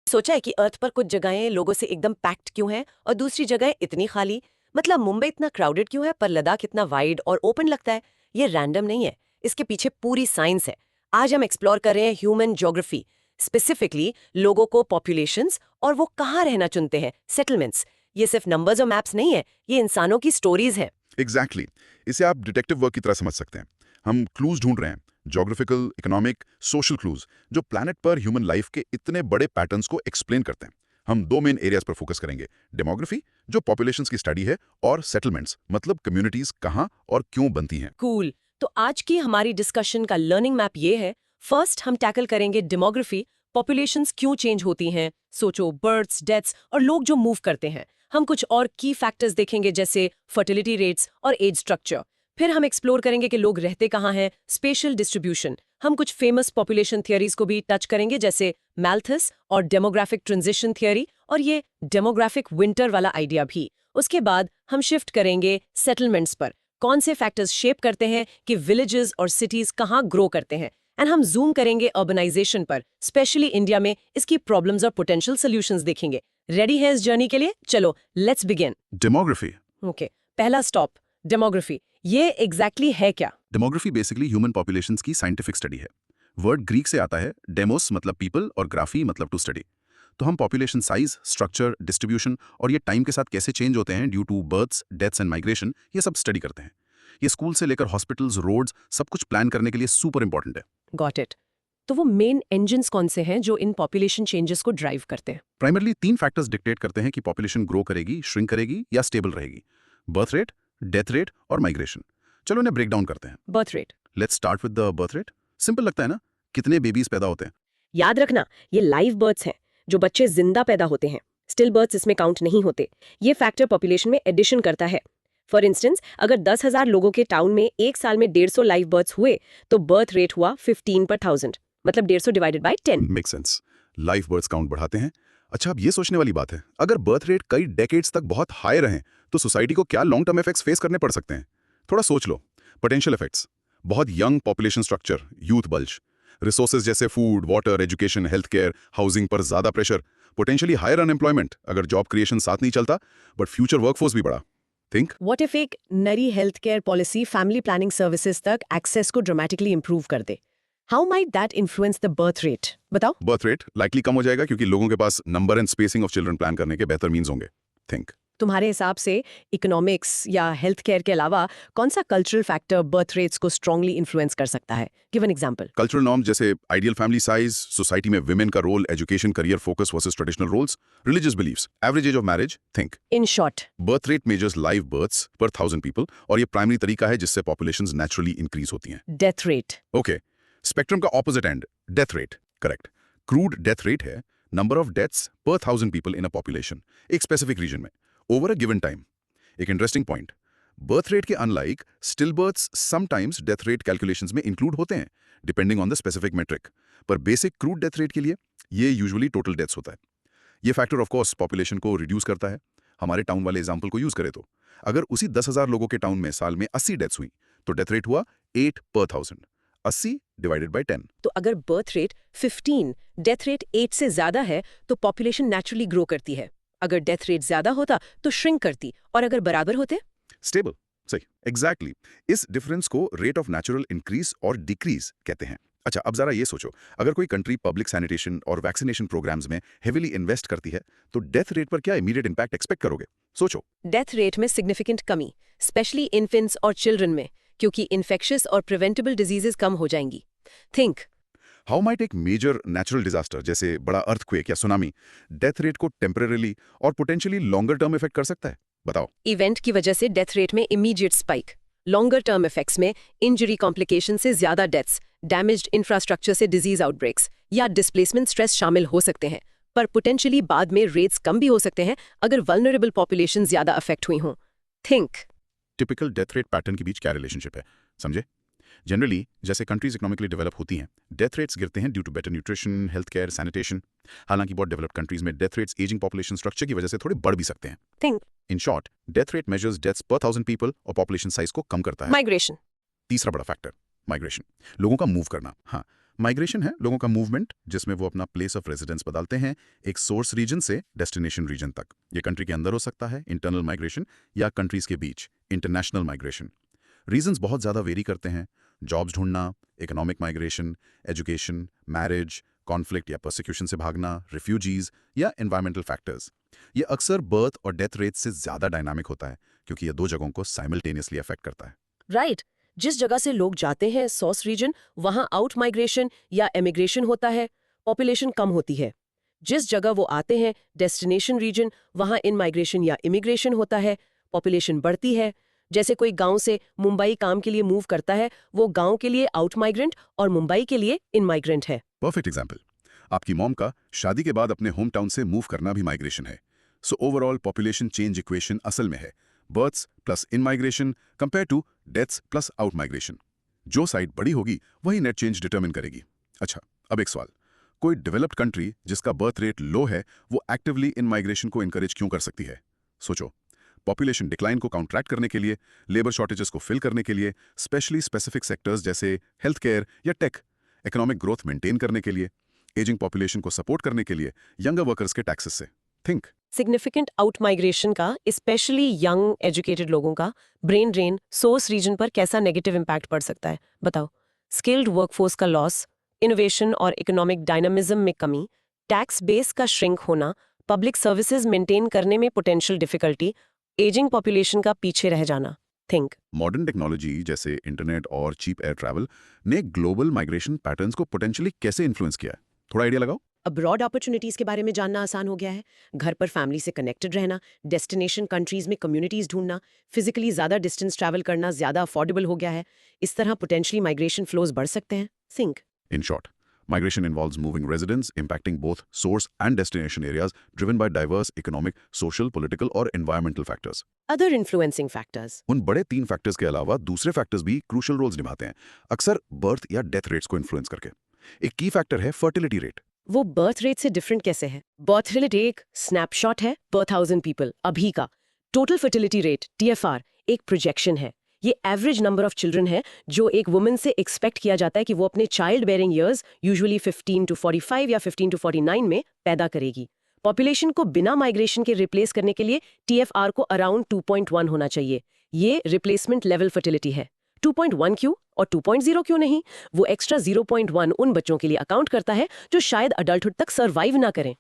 सोचा है कि अर्थ पर कुछ जगहें लोगों से एकदम पैक्ड क्यों हैं और दूसरी जगहें इतनी खाली। मतलब मुंबई इतना क्राउडेड क्यों है पर लद्दाख इतना वाइड और ओपन लगता है। ये रैंडम नहीं है, इसके पीछे पूरी साइंस है। आज हम एक्सप्लोर कर रहे हैं ह्यूमन ज्योग्राफी, स्पेसिफिकली लोगों को, पॉपुलेशंस और वो कहाँ रहना चुनते हैं, सेटलमेंट्स। ये सिर्फ नंबर्स और मैप्स नहीं है, ये इंसानों की स्टोरीज है। एग्जैक्टली इसे आप डिटेक्टिव वर्क की तरह समझ सकते हैं। हम क्लूज ढूंढ रहे हैं, ज्योग्राफिकल, इकोनॉमिक, सोशल क्लूज, जो प्लैनेट पर ह्यूमन लाइफ के इतने बड़े पैटर्न्स को एक्सप्लेन करते हैं। हम दो मेन एरियाज पर फोकस करेंगे, डेमोग्राफी जो पॉपुलेशंस की स्टडी है, और सेटलमेंट्स मतलब कम्युनिटीज कहाँ और क्यों बनती हैं। कूल। तो आज की हमारी डिस्कशन का लर्निंग मैप ये है। फर्स्ट हम टैकल करेंगे डेमोग्राफी, पॉपुलेशंस क्यों चेंज होती हैं, सोचो बर्थ्स, डेथ्स और लोग जो मूव करते हैं। हम कुछ और की फैक्टर्स देखेंगे जैसे फर्टिलिटी रेट्स और एज स्ट्रक्चर। फिर हम एक्सप्लोर करेंगे कि लोग रहते कहाँ हैं, स्पेशल डिस्ट्रीब्यूशन। हम कुछ फेमस पॉपुलेशन थियरीज को भी टच करेंगे जैसे मैल्थस और डेमोग्राफिक ट्रांजिशन थियरी और ये डेमोग्राफिक विंटर वाला आइडिया भी। उसके बाद हम शिफ्ट करेंगे सेटलमेंट्स पर, कौन से फैक्टर्स शेप करते हैं कि विलेजेस और सिटीज कहाँ ग्रो करते हैं। एंड हम जूम करेंगे अर्बनाइजेशन पर, स्पेशली इंडिया में इसकी प्रॉब्लम्स और पोटेंशियल सॉल्यूशंस देखेंगे। रेडी है इस जर्नी के लिए? चलो लेट्स बिगिन। डेमोग्राफी। ओके, पहला स्टॉप डेमोग्राफी। ये एग्जैक्टली है क्या? डेमोग्राफी बेसिकली ह्यूमन पॉपुलेशंस की साइंटिफिक स्टडी है। वर्ड ग्रीक से आता है, डेमोस मतलब पीपल और ग्राफी मतलब टू स्टडी। तो हम पॉपुलेशन साइज, स्ट्रक्चर, डिस्ट्रीब्यूशन और ये टाइम के साथ कैसे चेंज होते हैं due to births, deaths and migration, ये सब स्टडी करते हैं। ये स्कूल से लेकर हॉस्पिटल्स, रोड्स, सब कुछ प्लान करने के लिए सुपर इंपॉर्टेंट है। Got it. तो वो मेन इंजन्स कौन से हैं जो इन पॉपुलेशन चेंजेस को ड्राइव करते हैं? प्राइमरली 3 फैक्टर्स डिक्टेट करते हैं कि पॉपुलेशन ग्रो करेगी, श्रिंक करेगी या स्टेबल रहेगी: बर्थ रेट, डेथ रेट और माइग्रेशन। चलो इन्हें ब्रेक डाउन करते हैं। Birth rate. Let's start with the birth rate. Simple लगता है ना, कितने बेबीज पैदा होते हैं। याद रखना, ये लाइव बर्थ्स हैं, जो बच्चे जिंदा पैदा होते हैं। स्टिल बर्थ्स इसमें काउंट नहीं होते। ये फैक्टर पॉपुलेशन में एडिशन करता है। फॉर इंस्टेंस, अगर 10,000 लोगों के टाउन में एक साल में 150 लाइव बर्थ्स हुए तो बर्थ रेट हुआ 15 पर 1000, मतलब 150 divided by 10। Make sense. Live births count बढ़ाते हैं। अच्छा, अब ये सोचने वाली बात है, अगर बर्थ रेट कई डेकेड्स तक बहुत हाई रहें तो सोसाइटी को क्या लॉन्ग टर्म इफेक्ट्स फेस करने पड़ सकते हैं। थोड़ा सोच लो। पोटेंशियल इफेक्ट्स: बहुत young population structure, youth bulge, resources जैसे food, water, education, health care, housing पर ज्यादा प्रेशर, पोटेंशियली हायर अनएम्प्लॉयमेंट अगर जॉब क्रिएशन साथ नहीं चलता, बट फ्यूचर वर्कफोर्स भी बढ़ा। थिंक व्हाट इफ एक नई health care policy family planning services तक एक्सेस को ड्रामेटिकली इंप्रूव कर दे? How might that influence the birth rate? बताओ। बर्थ रेट लाइकली कम हो जाएगा क्योंकि लोगों के पास number and spacing of children plan करने के बेहतर मीन्स होंगे। थिंक। तुम्हारे हिसाब से इकोनॉमिक्स या हेल्थ केयर के अलावा कौन सा कल्चरल फैक्टर बर्थ रेट्स को स्ट्रांगली इन्फ्लुएंस कर सकता है? Give an example. Cultural norms जैसे आइडियल फैमिली साइज, सोसाइटी में विमेन का role, education, career focus versus traditional roles, religious beliefs, average age of marriage. Think. In short, birth rate measures live births per 1000 people और ये primary तरीका है जिससे populations naturally increase होती हैं। Death rate. Okay, spectrum का opposite end, death rate. Correct. Crude death rate है number of deaths per 1000 people in a population एक स्पेसिफिक रीजन में ओवर अ गिवन टाइम। एक इंटरेस्टिंग पॉइंट, बर्थ रेट के unlike still births sometimes death rate calculations में include होते हैं depending on the specific metric, पर basic crude death rate के लिए ये यूजुअली टोटल डेथ्स होता है। ये फैक्टर ऑफ कोर्स पॉपुलेशन को रिड्यूस करता है। हमारे टाउन वाले एग्जांपल को यूज करें तो अगर उसी 10,000 लोगों के टाउन में साल में 80 डेथ्स हुई तो डेथ रेट हुआ 8 पर 1000, 80 डिवाइडेड बाय 10। तो अगर बर्थ रेट 15, डेथ रेट 8 से ज्यादा है तो पॉपुलेशन नेचुरली ग्रो करती है। अगर डेथ रेट ज्यादा होता तो श्रिंक करती, और अगर बराबर होते? स्टेबल। सही, एग्जैक्टली। इस डिफरेंस को रेट ऑफ नेचुरल इंक्रीज और डिक्रीज कहते हैं। अच्छा, अब जरा ये सोचो, अगर कोई कंट्री पब्लिक सैनिटेशन और वैक्सीनेशन प्रोग्राम्स में हेविली इन्वेस्ट करती है तो डेथ रेट पर क्या इमीडिएट इंपैक्ट एक्सपेक्ट करोगे? सोचो। डेथ रेट में सिग्निफिकेंट कमी, स्पेशली इन्फेंट्स और चिल्ड्रन में, क्योंकि इन्फेक्शियस और प्रिवेंटेबल डिजीजेस कम हो जाएंगी। थिंक। हाउ माइट एक मेजर नेचुरल डिजास्टर जैसे बड़ा अर्थक्वेक या सुनामी डेथ रेट को टेम्परेरीली और पोटेंशियली लॉन्गर टर्म इफेक्ट कर सकता है? बताओ। इवेंट की वजह से डेथ रेट में immediate spike, longer term effects में इंजरी कॉम्प्लिकेशन से ज्यादा डेथ्स, डैमेज्ड इंफ्रास्ट्रक्चर से डिजीज आउटब्रेक्स या डिस्प्लेसमेंट स्ट्रेस शामिल हो सकते हैं, पर पोटेंशियली बाद में रेट्स कम भी हो सकते हैं अगर वल्नरेबल पॉपुलेशन ज्यादा अफेक्ट हुई हों। Think. Typical death rate pattern के बीच क्या रिलेशनशिप है, समझे? जनरली जैसे कंट्रीज इकोनॉमिकली डेवलप होती हैं, डेथ रेट्स गिरते हैं due to better nutrition, health care, sanitation. हालांकि बहुत डेवलप्ड कंट्रीज में death rates aging population structure की वजह से थोड़े बढ़ भी सकते हैं। Think. In short, death rate measures deaths per 1000 people और पॉपुलेशन साइज को कम करता है। माइग्रेशन। तीसरा बड़ा फैक्टर, माइग्रेशन, लोगों का मूव करना। हाँ, माइग्रेशन है लोगों का मूवमेंट जिसमें वो अपना प्लेस ऑफ रेजिडेंस बदलते हैं एक सोर्स रीजन से डेस्टिनेशन रीजन तक। ये कंट्री के अंदर हो सकता है इंटरनल माइग्रेशन या कंट्रीज के बीच इंटरनेशनल माइग्रेशन। रीजंस बहुत ज़्यादा वेरी करते हैं, जॉब्स ढूंढना, economic migration, education, marriage, conflict या परसिक्यूशन से भागना, रिफ्यूजीज या एनवायरमेंटल फैक्टर्स। ये अक्सर बर्थ और डेथ रेट से ज़्यादा डायनामिक होता है क्योंकि ये दो जगहों को साइमल्टेनियसली अफेक्ट करता है। राइट। जिस जगह से लोग जाते हैं सोर्स रीजन, वहां आउट माइग्रेशन या एमिग्रेशन होता है, पॉपुलेशन कम होती है। जिस जगह वो आते हैं डेस्टिनेशन रीजन, वहां इन माइग्रेशन या इमिग्रेशन होता है, पॉपुलेशन बढ़ती है। जैसे कोई गांव से मुंबई काम के लिए मूव करता है, वो गांव के लिए आउट माइग्रेंट और मुंबई के लिए इन माइग्रेंट है। Perfect example. आपकी मॉम का शादी के बाद अपने होम टाउन से मूव करना भी माइग्रेशन है। So overall population change equation असल में है births plus in migration compare to deaths plus out migration. जो साइड बड़ी होगी वही नेट चेंज डिटरमिन करेगी। अच्छा, अब एक सवाल, कोई डेवलप्ड कंट्री जिसका बर्थ रेट लो है वो एक्टिवली इन माइग्रेशन को इनकरेज क्यों कर सकती है? सोचो, पॉपुलेशन डिक्लाइन को काउंट्रैक्ट करने के लिए, लेबर शॉर्टेजेस को फिल करने के लिए, स्पेशली स्पेसिफिक सेक्टर्स जैसे हेल्थ केयर या टेक, इकोनॉमिक ग्रोथ मेंटेन करने के लिए, एजिंग पॉपुलेशन को सपोर्ट करने के लिए, यंगर वर्कर्स के टैक्सेस से। थिंक। सिग्निफिकेंट आउट माइग्रेशन का, स्पेशली यंग एजुकेटेड लोगों का, ब्रेन ड्रेन सोर्स रीजन पर कैसा नेगेटिव इम्पैक्ट पड़ सकता है बताओ? स्किल्ड वर्कफोर्स का लॉस, इनोवेशन और इकोनॉमिक डायनामिज्म में कमी, टैक्स बेस का श्रिंक होना, पब्लिक सर्विसेज मेंटेन करने में पोटेंशियल डिफिकल्टी, एजिंग पॉपुलेशन का पीछे रह जाना। थिंक। मॉडर्न टेक्नोलॉजी जैसे इंटरनेट और चीप एयर ट्रैवल ने ग्लोबल माइग्रेशन पैटर्न्स को पोटेंशियली कैसे इन्फ्लुएंस किया है? थोड़ा आइडिया लगाओ। अब्रॉड अपॉर्चुनिटीज के बारे में जानना आसान हो गया है। घर पर फैमिली से कनेक्टेड रहना, डेस्टिनेशन कंट्रीज में कम्युनिटीज ढूंढना, फिजिकली ज्यादा डिस्टेंस ट्रैवल करना ज्यादा अफोर्डेबल हो गया है। इस तरह पोटेंशियली माइग्रेशन फ्लोज बढ़ सकते हैं। Think. In short, migration involves moving residents, impacting both source and destination areas, driven by diverse economic, social, political और environmental factors. Other influencing factors. उन बड़े 3 फैक्टर्स के अलावा दूसरे फैक्टर्स भी क्रूशियल रोल्स निभाते हैं, अक्सर बर्थ या डेथ रेट्स को इन्फ्लुएंस करके। एक की फैक्टर है फर्टिलिटी रेट। वो बर्थ रेट से डिफरेंट कैसे है? बर्थ रेट एक स्नैपशॉट है पर 1000 पीपल अभी का। टोटल फर्टिलिटी रेट TFR एक प्रोजेक्शन है। ये एवरेज नंबर ऑफ चिल्ड्रन है जो एक वुमन से एक्सपेक्ट किया जाता है कि वो अपने child bearing years usually 15 to 45 या 15 to 49 में पैदा करेगी। पॉपुलेशन को बिना माइग्रेशन के रिप्लेस करने के लिए TFR को अराउंड 2.1 होना चाहिए। ये रिप्लेसमेंट लेवल फर्टिलिटी है। 2.1 क्यों और 2.0 क्यों नहीं? वो एक्स्ट्रा 0.1 उन बच्चों के लिए अकाउंट करता है जो शायद अडल्टहुड तक सर्वाइव ना करें।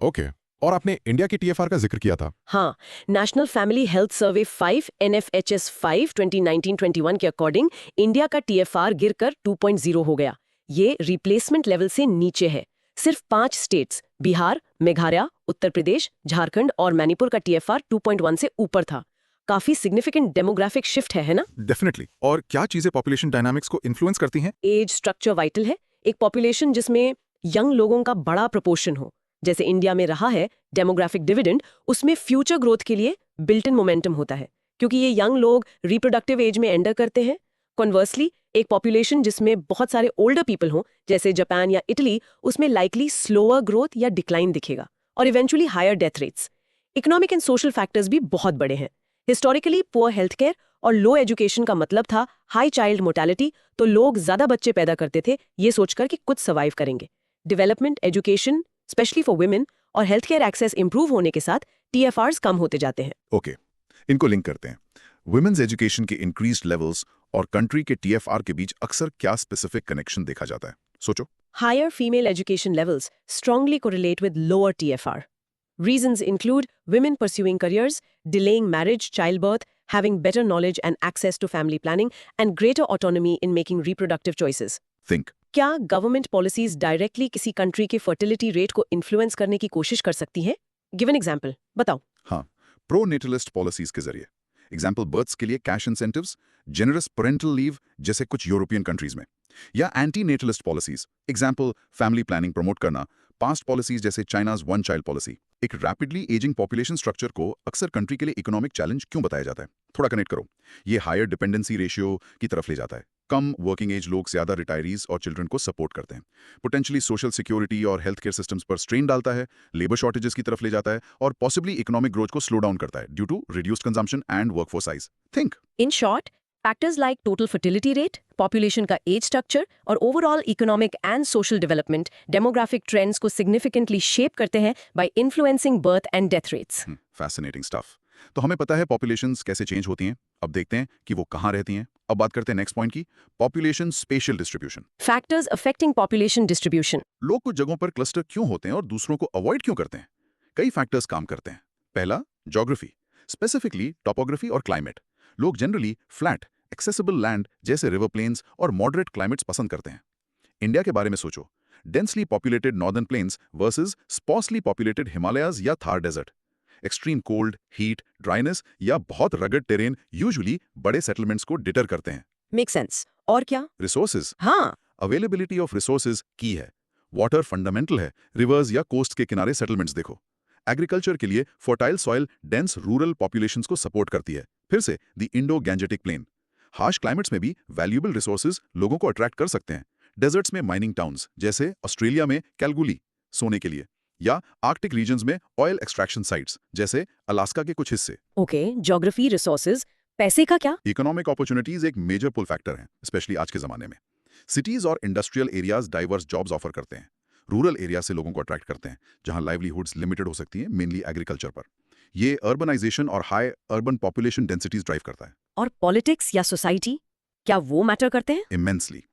ओके। और आपने इंडिया की TFR का जिक्र किया था। हाँ, national family health survey 5 NFHS 5 2019-21 के अकॉर्डिंग इंडिया का TFR गिरकर 2.0 हो गया। ये रिप्लेसमेंट लेवल से नीचे है। सिर्फ 5 स्टेट्स बिहार, मेघालय, उत्तर प्रदेश, झारखंड और मणिपुर का TFR 2.1 से ऊपर था। काफी सिग्निफिकेंट डेमोग्राफिक शिफ्ट है ना? डेफिनेटली। और क्या चीजें पॉपुलेशन डायनामिक्स को इन्फ्लुएंस करती हैं? एज स्ट्रक्चर वाइटल है। एक पॉपुलेशन जिसमें यंग लोगों का बड़ा प्रोपोर्शन हो, जैसे इंडिया में रहा है डेमोग्राफिक डिविडेंड, उसमें फ्यूचर ग्रोथ के लिए बिल्ट इन मोमेंटम होता है क्योंकि ये यंग लोग रिप्रोडक्टिव एज में एंटर करते हैं। कॉन्वर्सली, एक पॉपुलेशन जिसमें बहुत सारे ओल्डर पीपल हों, जैसे जापान या इटली, उसमें लाइकली स्लोअर ग्रोथ या डिक्लाइन दिखेगा और eventually higher death rates. Economic and social factors भी बहुत बड़े हैं। हिस्टोरिकली पुअर हेल्थ केयर और लो एजुकेशन का मतलब था हाई चाइल्ड मोर्टेलिटी, तो लोग ज्यादा बच्चे पैदा करते थे ये सोचकर कि कुछ सर्वाइव करेंगे। Development, education specially for women और हेल्थ केयर एक्सेस इंप्रूव होने के साथ TFRs कम होते जाते हैं। ओके, इनको लिंक करते हैं। वुमेन्स एजुकेशन के इंक्रीज्ड लेवल्स और कंट्री के TFR के बीच अक्सर क्या स्पेसिफिक कनेक्शन देखा जाता है? सोचो। Higher female education levels strongly correlate with lower TFR. Reasons include women pursuing careers, delaying marriage, childbirth, having better knowledge and access to family planning, and greater autonomy in making reproductive choices. Think. क्या government policies directly किसी country के fertility rate को influence करने की कोशिश कर सकती हैं? गिव एन एग्जांपल, बताओ। हाँ, प्रो नेटलिस्ट पॉलिसीज के जरिए। एग्जाम्पल, बर्थ्स के लिए cash incentives, generous parental leave जैसे कुछ यूरोपियन कंट्रीज में, या anti netlist policies, example family planning promote करना, पास्ट पॉलिसीज जैसे चाइनाज 1 चाइल्ड पॉलिसी। एक रैपिडली एजिंग पॉपुलेशन स्ट्रक्चर को अक्सर कंट्री के लिए इकोनॉमिक चैलेंज क्यों बताया जाता है? थोड़ा कनेक्ट करो। ये हायर डिपेंडेंसी रेशियो की तरफ ले जाता है। कम वर्किंग एज लोग ज्यादा रिटायरीज और चिल्ड्रन को सपोर्ट करते हैं। पोटेंशियली सोशल सिक्योरिटी और हेल्थ केयर सिस्टम्स पर स्ट्रेन डालता है, लेबर शॉर्टेजेस की तरफ ले जाता है और पॉसिबली इकोनॉमिक ग्रोथ को स्लो डाउन करता है due to reduced consumption and workforce size. Think. In short, factors like total fertility rate, population का एज स्ट्रक्चर और overall economic and social development demographic trends को सिग्निफिकेंटली शेप करते हैं by influencing birth and death rates. Fascinating stuff. तो हमें पता है populations कैसे चेंज होती हैं, अब देखते हैं कि वो कहाँ रहती हैं। अब बात करते हैं नेक्स्ट पॉइंट की, population spatial distribution. Factors affecting population distribution. लोग कुछ जगहों पर क्लस्टर क्यों होते हैं और दूसरों को अवॉइड क्यों करते हैं? कई फैक्टर्स काम करते हैं। पहला, ज्योग्राफी, स्पेसिफिकली टोपोग्राफी और क्लाइमेट। लोग जनरली फ्लैट एक्सेसिबल लैंड जैसे रिवर प्लेन्स और मॉडरेट क्लाइमेट्स पसंद करते हैं। इंडिया के बारे में सोचो, densely populated northern plains versus sparsely populated Himalayas या Thar desert. Extreme cold, heat, dryness या बहुत रगड टेरेन यूजुअली बड़े सेटलमेंट्स को डिटर करते हैं। Make sense. और क्या? रिसोर्सेज, हाँ, अवेलेबिलिटी ऑफ रिसोर्सेज की है। वाटर फंडामेंटल है, रिवर्स या कोस्ट के किनारे सेटलमेंट्स देखो। एग्रीकल्चर के लिए fertile soil dense rural populations को सपोर्ट करती है। फिर से the Indo Gangetic plain. Harsh climates में भी वैल्यूएबल रिसोर्सेज लोगों को अट्रैक्ट कर सकते हैं। डेजर्ट्स में माइनिंग टाउन्स जैसे ऑस्ट्रेलिया में कैलगुली सोने के लिए, या आर्कटिक रीजन्स में ऑयल एक्सट्रैक्शन साइट्स जैसे अलास्का के कुछ हिस्से। ओके, ज्योग्राफी, रिसोर्सेज, पैसे का क्या? इकोनॉमिक अपॉर्चुनिटीज एक मेजर पुल फैक्टर हैं, स्पेशली आज के जमाने में। सिटीज और industrial areas diverse jobs offer करते हैं। रूरल एरिया से लोगों को अट्रैक्ट करते हैं, जहां लाइवलीहुड्स लिमिटेड हो सकती हैं, मेनली एग्रीकल्चर पर। ये अर्बनाइजेशन और high urban population densities drive करता है। और पॉलिटिक्स या सोसाइटी, क्या वो मैटर करते हैं? Immensely.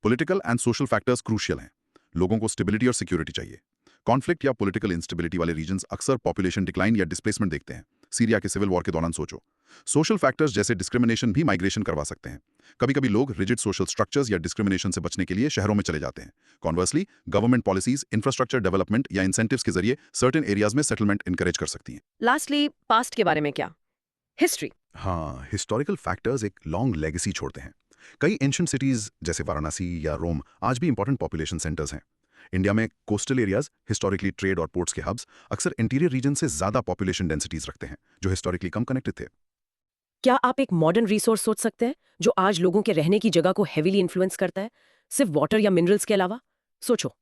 Political and social factors crucial हैं। लोगों को स्टेबिलिटी और सिक्योरिटी चाहिए। कॉन्फ्लिक्ट या पॉलिटिकल इंस्टेबिलिटी वाले रीजन्स अक्सर पॉपुलेशन डिक्लाइन या डिस्प्लेसमेंट देखते हैं। सीरिया के सिविल वॉर के दौरान सोचो। सोशल फैक्टर्स जैसे डिस्क्रिमिनेशन भी माइग्रेशन करवा सकते हैं। कभी कभी लोग रिजिड सोशल स्ट्रक्चर्स या डिस्क्रिमिनेशन से बचने के लिए शहरों में चले जाते हैं। कॉन्वर्सली, गवर्नमेंट पॉलिसीज, इंफ्रास्ट्रक्चर डेवलपमेंट या इंसेंटिव्स के जरिए सर्टेन एरियाज में सेटलमेंट इंकरेज कर सकती हैं। लास्टली, पास्ट के बारे में क्या? हिस्ट्री। हाँ, हिस्टोरिकल फैक्टर्स एक लॉन्ग लेगेसी छोड़ते हैं। कई एंशिएंट सिटीज जैसे वाराणसी या रोम आज भी इंपॉर्टेंट पॉपुलेशन सेंटर्स हैं। इंडिया में कोस्टल एरियाज, हिस्टोरिकली ट्रेड और पोर्ट्स के हब्स, अक्सर इंटीरियर रीजन से ज्यादा पॉपुलेशन डेंसिटीज रखते हैं, जो हिस्टोरिकली कम कनेक्टेड थे। क्या आप एक मॉडर्न रिसोर्स सोच सकते हैं जो आज लोगों के रहने की जगह को हेवीली इन्फ्लुएंस करता है, सिर्फ वाटर या मिनरल्स के अलावा? सोचो,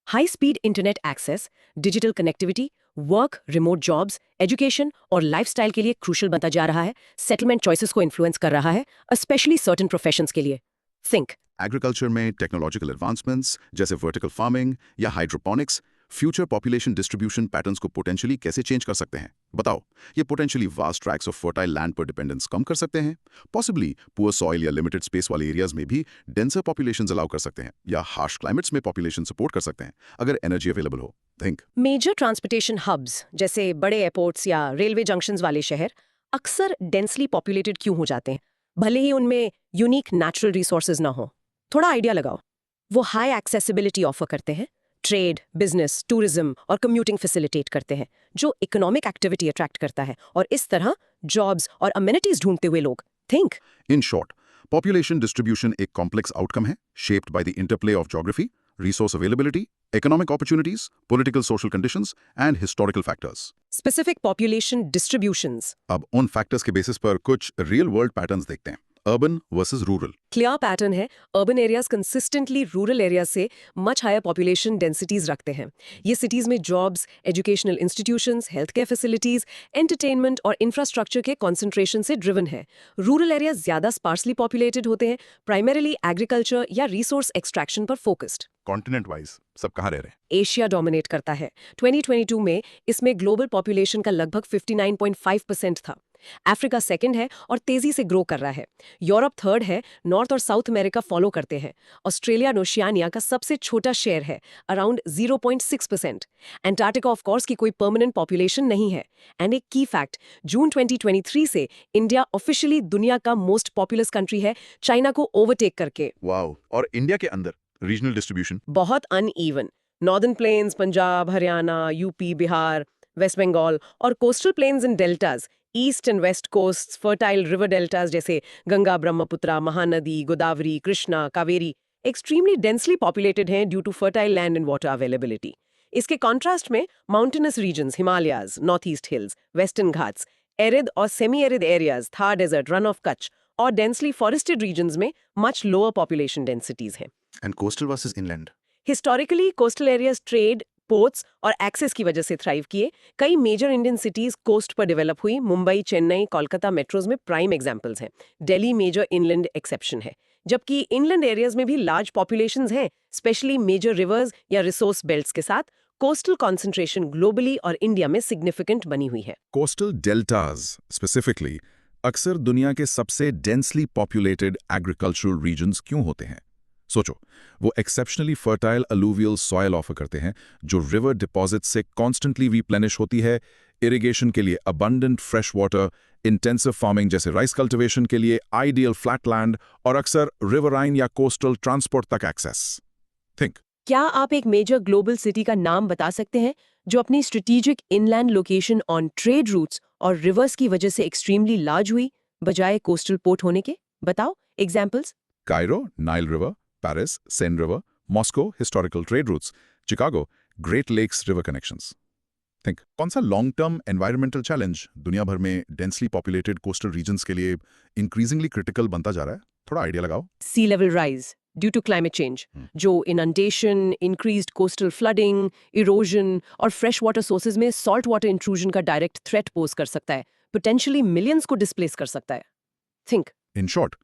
high speed internet access, digital connectivity, work, remote jobs, education और लाइफस्टाइल के लिए क्रूशल बनता जा रहा है, सेटलमेंट चॉइसेस को इन्फ्लुएंस कर रहा है, स्पेशली सर्टेन प्रोफेशंस के लिए। थिंक एग्रीकल्चर में टेक्नोलॉजिकल एडवांसमेंट्स जैसे वर्टिकल फार्मिंग या hydroponics future population distribution patterns को पोटेंशियली कैसे चेंज कर सकते हैं? बताओ, ये potentially vast tracts of fertile land पर डिपेंडेंस कम कर सकते हैं, पॉसिबली पुअर सॉइल या लिमिटेड स्पेस वाले एरियाज में भी डेंसर पॉपुलेशंस अलाउ कर सकते हैं, या हार्श क्लाइमेट्स में पॉपुलेशन सपोर्ट कर सकते हैं अगर एनर्जी अवेलेबल हो। थिंक मेजर ट्रांसपोर्टेशन हब्स जैसे बड़े एयरपोर्ट्स या रेलवे जंक्शंस वाले शहर अक्सर डेंसली पॉपुलेटेड क्यों हो जाते हैं, भले ही उनमें यूनिक नेचुरल रिसोर्सेज ना हो? थोड़ा आइडिया लगाओ। वो हाई एक्सेसिबिलिटी ऑफर करते हैं, ट्रेड, बिजनेस, टूरिज्म और कम्यूटिंग फैसिलिटेट करते हैं, जो इकोनॉमिक एक्टिविटी अट्रैक्ट करता है, और इस तरह जॉब्स और अमेनिटीज ढूंढते हुए लोग। Think in short, population distribution एक कॉम्प्लेक्स आउटकम है, shaped by the interplay of geography, resource availability, economic opportunities, political social conditions and historical factors. Specific population distributions. अब उन फैक्टर्स के बेसिस पर कुछ रियल वर्ल्ड पैटर्न्स देखते हैं। Urban versus rural. Clear pattern है, urban areas consistently rural areas से much higher population densities रखते हैं। ये सिटीज में jobs, educational institutions, health care facilities, entertainment और इंफ्रास्ट्रक्चर के कंसंट्रेशन से ड्रिवन है। रूरल एरियाज ज्यादा स्पार्सली पॉपुलेटेड होते हैं, प्राइमरीली एग्रीकल्चर या रिसोर्स एक्सट्रैक्शन पर फोकस्ड। कॉन्टिनेंट वाइज सब कहाँ रह रहे हैं? एशिया डोमिनेट करता है। 2022 में इसमें ग्लोबल पॉपुलेशन का लगभग 59.5% था। अफ्रीका सेकंड है और तेजी से ग्रो कर रहा है। यूरोप थर्ड है, नॉर्थ और साउथ अमेरिका फॉलो करते हैं। ऑस्ट्रेलिया और ओशियानिया का सबसे छोटा शेयर है, अराउंड 0.6%। एंटार्क्टिका ऑफ कोर्स की कोई परमानेंट पॉपुलेशन नहीं है। एंड एक की फैक्ट, जून 2023 से इंडिया ऑफिशियली दुनिया का मोस्ट पॉपुलस कंट्री है, चाइना को ओवरटेक करके। वाओ। और इंडिया के अंदर रीजनल डिस्ट्रीब्यूशन बहुत uneven. Northern plains, Punjab, Haryana, UP, Bihar, west Bengal और coastal plains and deltas, east and west coast, fertile river deltas जैसे Ganga, Brahmaputra, Mahanadi, Godavari, Krishna, Kaveri extremely densely populated हैं due to fertile land and water availability. इसके contrast में mountainous regions, Himalayas, north east hills, western Ghats, arid और semi arid areas, Thar desert, Rann of Kutch और densely forested regions में much lower population densities हैं। And coastal versus inland. Historically, coastal areas trade, ports और access की वजह से थ्राइव किए। कई मेजर इंडियन सिटीज कोस्ट पर डेवलप हुई। मुंबई, चेन्नई, कोलकाता मेट्रोज में प्राइम एग्जांपल्स हैं। दिल्ली मेजर इनलैंड एक्सेप्शन है, जबकि इनलैंड एरियाज में भी लार्ज पॉपुलेशंस हैं, स्पेशली मेजर रिवर्स या रिसोर्स बेल्ट्स के साथ। कोस्टल कॉन्सेंट्रेशन ग्लोबली और इंडिया में सिग्निफिकेंट बनी हुई है। कोस्टल डेल्टाज स्पेसिफिकली अक्सर दुनिया के सबसे डेंसली पॉपुलेटेड एग्रीकल्चरल रीजन्स क्यों होते हैं? सोचो, वो exceptionally fertile alluvial soil offer करते हैं जो रिवर डिपॉजिट से कॉन्स्टेंटली रिप्लेनिश होती है, इरिगेशन के लिए abundant fresh water, intensive farming जैसे राइस कल्टिवेशन के लिए आइडियल फ्लैट लैंड और अक्सर रिवराइन या कोस्टल ट्रांसपोर्ट तक एक्सेस। थिंक, क्या आप एक मेजर ग्लोबल सिटी का नाम बता सकते हैं जो अपनी strategic inland location on trade routes और रिवर्स की वजह से एक्सट्रीमली लार्ज हुई बजाय कोस्टल पोर्ट होने के? बताओ examples. Cairo, Nile river, Paris, Seine river, Moscow, historical trade routes, Chicago, Great Lakes river connections. Think, कौन सा लॉन्ग टर्म एनवायरमेंटल चैलेंज दुनिया भर में डेंसली पॉपुलेटेड कोस्टल रीजन्स के लिए इंक्रीजिंगली क्रिटिकल बनता जा रहा है? थोड़ा आइडिया लगाओ। Sea level rise due to climate change, जो inundation, increased coastal flooding, erosion और फ्रेश वाटर सोर्सेज में सॉल्ट वाटर इंट्रूजन का डायरेक्ट थ्रेट पोज कर सकता है, पोटेंशियली मिलियंस को डिस्प्लेस कर सकता है। Think, in short,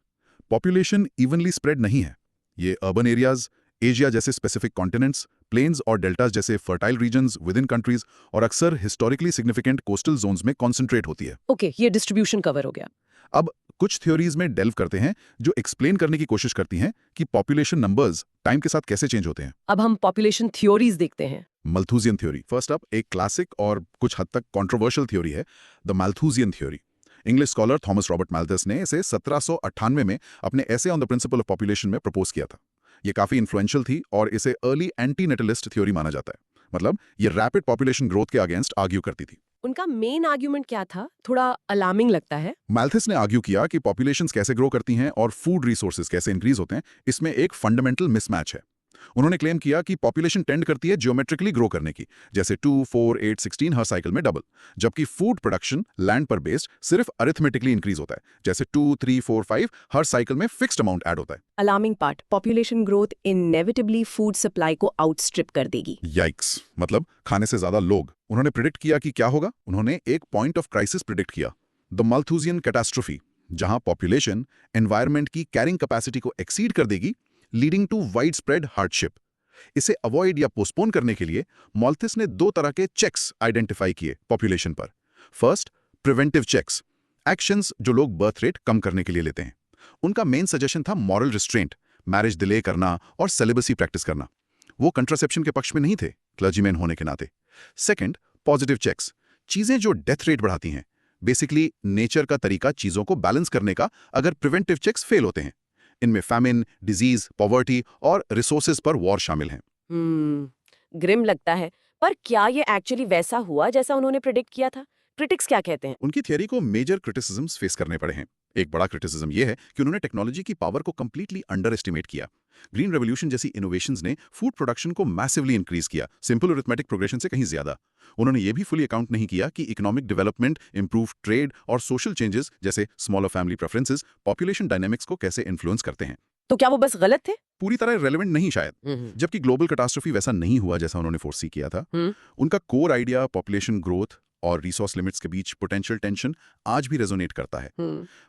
population evenly spread नहीं है। ये अर्बन एरियाज, एशिया जैसे स्पेसिफिक कॉन्टिनेंट्स, प्लेन्स और डेल्टास जैसे fertile regions within countries और अक्सर हिस्टोरिकली सिग्निफिकेंट कोस्टल जोन्स में कॉन्सेंट्रेट होती है। ओके, ये डिस्ट्रीब्यूशन कवर हो गया। अब कुछ थ्योरीज में डेल्व करते हैं जो एक्सप्लेन करने की कोशिश करती हैं कि पॉपुलेशन नंबर्स टाइम के साथ कैसे चेंज होते हैं। अब हम पॉपुलेशन थ्योरीज देखते हैं। माल्थुसियन थ्योरी फर्स्ट अप, एक क्लासिक और कुछ हद तक कंट्रोवर्शियल थ्योरी है, the Malthusian theory. English scholar Thomas Robert Malthus ने इसे 1798 में अपने essay on the principle of population में प्रपोज किया था। ये काफी इन्फ्लुएंशियल थी और इसे अर्ली एंटीनेटलिस्ट थ्योरी माना जाता है। मतलब ये रैपिड पॉपुलेशन ग्रोथ के अगेंस्ट आर्ग्यू करती थी। उनका मेन आर्ग्यूमेंट क्या था? थोड़ा अलार्मिंग लगता है। मैल्थस ने आर्ग्यू किया कि पॉपुलेशंस कैसे ग्रो करती हैं और फूड रिसोर्सेज कैसे इंक्रीज होते हैं, इसमें एक फंडामेंटल मिसमैच है। उन्होंने क्लेम किया कि पॉपुलेशन टेंड करती है जियोमेट्रिकली ग्रो करने की, जैसे 2, 4, 8, 16 हर साइकिल में डबल, जबकि फूड प्रोडक्शन लैंड पर बेस्ड सिर्फ अरिथमेटिकली इंक्रीज होता है, जैसे 2, 3, 4, 5 हर साइकिल में फिक्स्ड अमाउंट ऐड होता है। Alarming part, population growth inevitably food supply को आउटस्ट्रिप कर देगी। याइक्स, मतलब खाने से ज्यादा लोग। उन्होंने प्रिडिक्ट किया कि क्या होगा। उन्होंने एक पॉइंट ऑफ क्राइसिस प्रिडिक्ट किया, द माल्थुसियन कैटास्ट्रोफी, जहां पॉपुलेशन एनवायरनमेंट की कैरिंग कैपेसिटी को एक्सीड कर देगी, leading to wide spread hardship. इसे अवॉइड या पोस्टपोन करने के लिए माल्थस ने 2 तरह के चेक्स आइडेंटिफाई किए पॉपुलेशन पर। फर्स्ट, प्रिवेंटिव चेक्स, एक्शंस जो लोग बर्थ रेट कम करने के लिए लेते हैं। उनका मेन सजेशन था मॉरल रिस्ट्रेंट, मैरिज डिले करना और सेलिबसी प्रैक्टिस करना। वो कंट्रासेप्शन के पक्ष में नहीं थे, क्लर्जीमैन होने के नाते। सेकंड, पॉजिटिव चेक्स, चीजें जो डेथ रेट बढ़ाती हैं, बेसिकली नेचर का तरीका चीजों को बैलेंस करने का अगर प्रिवेंटिव चेक्स फेल होते हैं। इनमें फैमिन, डिजीज, पॉवर्टी और रिसोर्सेज पर वॉर शामिल हैं। ग्रिम लगता है, पर क्या ये एक्चुअली वैसा हुआ जैसा उन्होंने प्रेडिक्ट किया था? क्रिटिक्स क्या कहते हैं? उनकी थियरी को मेजर क्रिटिसिज्म्स फेस करने पड़े हैं। एक बड़ा क्रिटिसिज्म यह है कि उन्होंने टेक्नोलॉजी की पावर को कंप्लीटली अंडर एस्टिमेट किया। ग्रीन रेवोल्यूशन जैसी इनोवेशंस ने फूड प्रोडक्शन को मैसिवली इंक्रीज किया, सिंपल अरिथमेटिक प्रोग्रेशन से कहीं ज्यादा। उन्होंने ये भी फुली अकाउंट नहीं किया कि इकोनॉमिक डेवलपमेंट, इंप्रूव ट्रेड और सोशल चेंजेस जैसे smaller family preferences population dynamics को कैसे इन्फ्लुएंस करते हैं। तो क्या वो बस गलत थे? पूरी तरह रेलेवेंट नहीं शायद, जबकि ग्लोबल कैटास्ट्रोफी वैसा नहीं हुआ जैसा उन्होंने फोरसी किया था। उनका कोर आइडिया पॉपुलेशन ग्रोथ और रिसोर्स लिमिट्स के बीच पोटेंशियल टेंशन आज भी रेजोनेट करता है।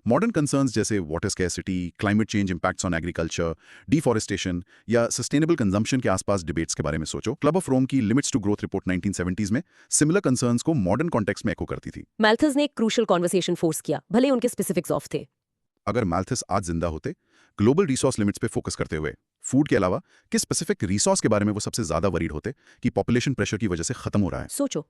मॉडर्न कंसर्न्स जैसे water scarcity, climate change impacts on agriculture, deforestation या सस्टेनेबल कंजम्पशन के आसपास डिबेट्स के बारे में सोचो। क्लब ऑफ रोम की limits to growth report 1970s में सिमिलर कंसर्न्स को मॉडर्न कॉन्टेक्स्ट में एको करती थी। मैल्थस ने एक क्रूशियल कॉन्वर्सेशन फोर्स किया, भले उनके स्पेसिफिक्स ऑफ थे। अगर मैल्थस आज जिंदा होते, ग्लोबल रिसोर्स लिमिट्स पे फोकस करते हुए फूड के अलावा किस स्पेसिफिक रिसोर्स के बारे में वो सबसे ज्यादा वरीड होते कि पॉपुलेशन प्रेशर की वजह से खत्म हो रहा है? सोचो,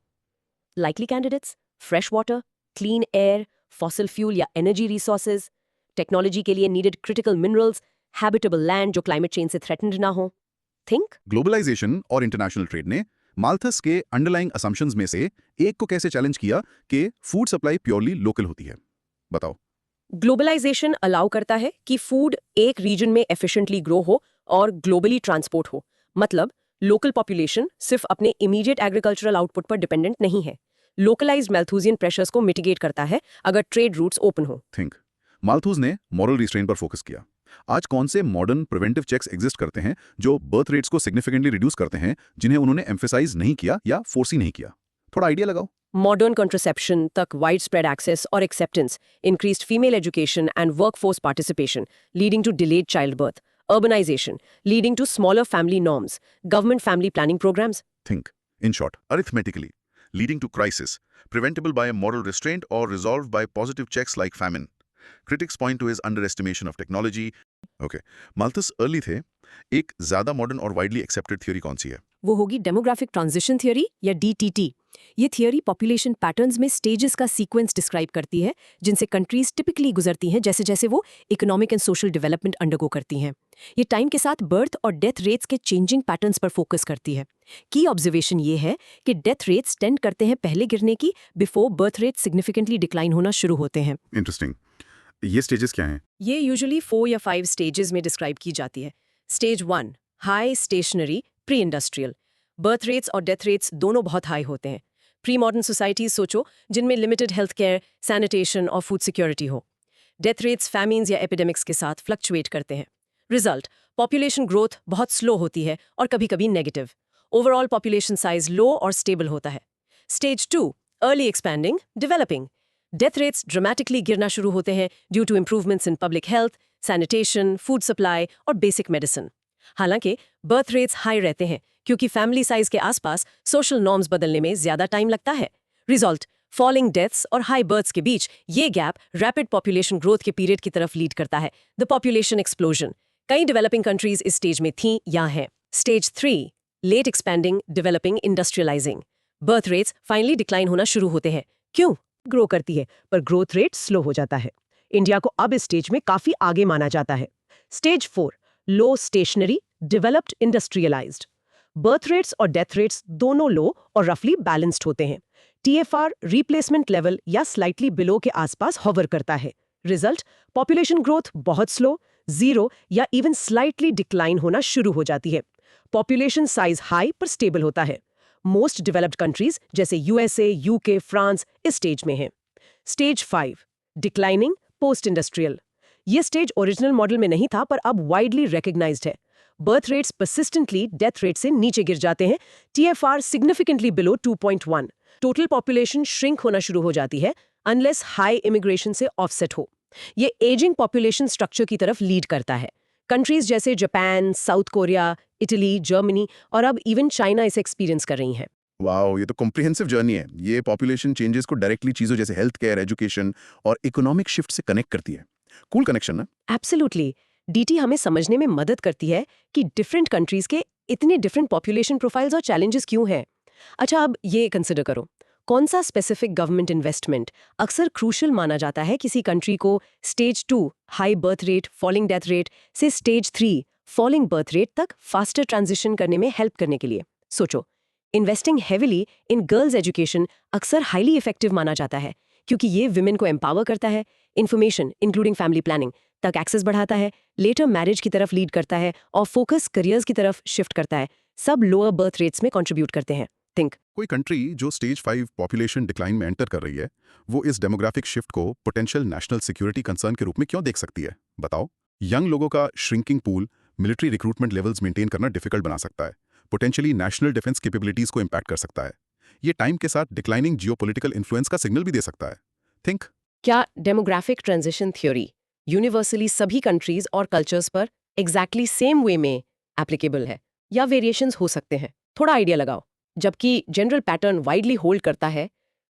likely candidates, fresh water, clean air, fossil fuel या एनर्जी रिसोर्सेज, टेक्नोलॉजी के लिए needed critical minerals, habitable land जो क्लाइमेट चेंज से थ्रेटन्ड ना हो। थिंक, ग्लोबलाइजेशन और इंटरनेशनल ट्रेड ने माल्थस के अंडरलाइंग असम्पशंस में से एक को कैसे चैलेंज किया कि फूड सप्लाई प्योरली लोकल होती है? बताओ। ग्लोबलाइजेशन अलाउ करता है कि फूड एक रीजन में एफिशिएंटली ग्रो हो और ग्लोबली ट्रांसपोर्ट हो। मतलब लोकल पॉपुलेशन सिर्फ अपने इमीडिएट एग्रीकल्चरल आउटपुट पर डिपेंडेंट नहीं है। लोकलाइज्ड मैल्थुसियन प्रेशर्स को मिटिगेट करता है अगर ट्रेड रूट्स ओपन हो। थिंक, माल्थस ने मॉरल रिस्ट्रेंट पर फोकस किया। आज कौन से मॉडर्न प्रिवेंटिव चेक्स एग्जिस्ट करते हैं जो बर्थ रेट्स को सिग्निफिकेंटली रिड्यूस करते हैं, जिन्हें उन्होंने एम्फेसाइज नहीं किया या फोर्स ही नहीं किया? थोड़ा आइडिया लगाओ। मॉडर्न कॉन्ट्रासेप्शन तक वाइड स्प्रेड एक्सेस और acceptance, increased female education and workforce participation leading to delayed child birth, urbanization leading to smaller family norms, government family planning programs. Think, in short, arithmetically, leading to crisis, preventable by a moral restraint or resolved by positive checks like famine. Critics point to his underestimation of technology. Okay, Malthus early थे, एक ज़्यादा modern और widely accepted theory कौन सी है? वो होगी demographic transition theory या DTT। ये थियोरी पॉपुलेशन पैटर्न्स में स्टेजेस का सीक्वेंस डिस्क्राइब करती है जिनसे कंट्रीज टिपिकली गुजरती हैं जैसे जैसे वो economic and social development undergo करती हैं। ये टाइम के साथ बर्थ और डेथ रेट्स के चेंजिंग पैटर्न्स पर फोकस करती है। की ऑब्जर्वेशन ये है कि डेथ रेट्स टेंड करते हैं पहले गिरने की before birth rate significantly decline होना शुरू होते हैं। इंटरेस्टिंग। ये स्टेजेस क्या हैं? ये यूजुअली 4 या 5 स्टेजेस में डिस्क्राइब की जाती है। Stage 1 high stationary pre industrial. Birth rates और डेथ रेट्स दोनों बहुत हाई होते हैं। प्री मॉडर्न सोसाइटीज सोचो जिनमें लिमिटेड हेल्थ केयर, सैनिटेशन और फूड सिक्योरिटी हो। डेथ रेट्स फैमिन्स या एपिडेमिक्स के साथ फ्लक्चुएट करते हैं। रिजल्ट, पॉपुलेशन ग्रोथ बहुत स्लो होती है और कभी-कभी negative. Overall population size low और स्टेबल होता है। Stage 2 early expanding developing. Death rates dramatically गिरना शुरू होते हैं due to improvements in public health, sanitation, food supply और बेसिक मेडिसिन। हालांकि बर्थ रेट्स हाई रहते हैं क्योंकि फैमिली साइज के आसपास सोशल नॉर्म्स बदलने में ज्यादा टाइम लगता है। रिजल्ट, फॉलिंग डेथ्स और हाई बर्थ्स के बीच ये गैप रैपिड पॉपुलेशन ग्रोथ के पीरियड की तरफ लीड करता है, द पॉपुलेशन एक्सप्लोजन। कई डेवलपिंग कंट्रीज इस स्टेज में थीं या हैं। Stage 3 late expanding developing industrialising. Birth rates finally decline होना शुरू होते हैं। क्यों? ग्रो करती है पर ग्रोथ रेट स्लो हो जाता है। इंडिया को अब इस स्टेज में काफी आगे माना जाता है। Stage 4 low stationary developed industrialised. Birth rates और डेथ रेट्स दोनों लो और रफली बैलेंस्ड होते हैं। TFR रिप्लेसमेंट लेवल या स्लाइटली बिलो के आसपास हॉवर करता है। रिजल्ट, पॉपुलेशन ग्रोथ बहुत स्लो, 0 या इवन स्लाइटली डिक्लाइन होना शुरू हो जाती है। पॉपुलेशन साइज हाई पर स्टेबल होता है। मोस्ट डेवलप्ड कंट्रीज जैसे USA, UK, फ्रांस इस स्टेज में हैं। Stage 5 declining post industrial. ये स्टेज ओरिजिनल मॉडल में नहीं था पर अब वाइडली रिकॉग्नाइज्ड है। Birth rates persistently death rate से नीचे गिर जाते हैं। TFR significantly below 2.1। Total population shrink होना शुरू हो जाती है अनलेस हाई इमिग्रेशन से ऑफसेट हो। ये एजिंग पॉपुलेशन स्ट्रक्चर की तरफ लीड करता है। कंट्रीज जैसे Japan, south Korea, Italy, Germany और अब इवन चाइना इसे एक्सपीरियंस कर रही हैं। वाओ, ये तो कॉम्प्रिहेंसिव जर्नी है। ये पॉपुलेशन चेंजेस को डायरेक्टली चीजों जैसे हेल्थ केयर, एजुकेशन और इकोनॉमिक शिफ्ट से कनेक्ट करती है। कूल कनेक्शन ना? एब्सोल्युटली। DT हमें समझने में मदद करती है कि डिफरेंट कंट्रीज के इतने डिफरेंट पॉपुलेशन प्रोफाइल्स और चैलेंजेस क्यों हैं। अच्छा, अब ये कंसिडर करो, कौन सा स्पेसिफिक गवर्नमेंट इन्वेस्टमेंट अक्सर क्रूशल माना जाता है किसी कंट्री को stage 2 high birth rate falling death rate से स्टेज 3 फॉलिंग बर्थ रेट तक फास्टर ट्रांजिशन करने में हेल्प करने के लिए? सोचो, investing heavily in girls education अक्सर हाईली इफेक्टिव माना जाता है क्योंकि ये विमेन को एम्पावर करता है, इन्फॉर्मेशन इंक्लूडिंग फैमिली प्लानिंग तक एक्सेस बढ़ाता है, लेटर मैरिज की तरफ लीड करता है और फोकस करियर्स की तरफ शिफ्ट करता है। सब लोअर बर्थ रेट्स में कंट्रीब्यूट करते हैं। थिंक, कोई कंट्री जो स्टेज 5 पॉपुलेशन डिक्लाइन में एंटर कर रही है, वो इस डेमोग्राफिक शिफ्ट को पोटेंशियल नेशनल सिक्योरिटी कंसर्न के रूप में क्यों देख सकती है? बताओ। यंग लोगों का shrinking pool military recruitment levels maintain करना डिफिकल्ट बना सकता है, पोटेंशियली नेशनल डिफेंस कैपेबिलिटीज को इंपैक्ट कर सकता है। ये टाइम के साथ डिक्लाइनिंग जियोपॉलिटिकल इन्फ्लुएंस का सिग्नल भी दे सकता है। थिंक, क्या डेमोग्राफिक ट्रांजिशन थ्योरी यूनिवर्सली सभी कंट्रीज और कल्चर्स पर एग्जैक्टली सेम वे में एप्लीकेबल है या वेरिएशंस हो सकते हैं? थोड़ा आइडिया लगाओ। जबकि जनरल पैटर्न वाइडली होल्ड करता है,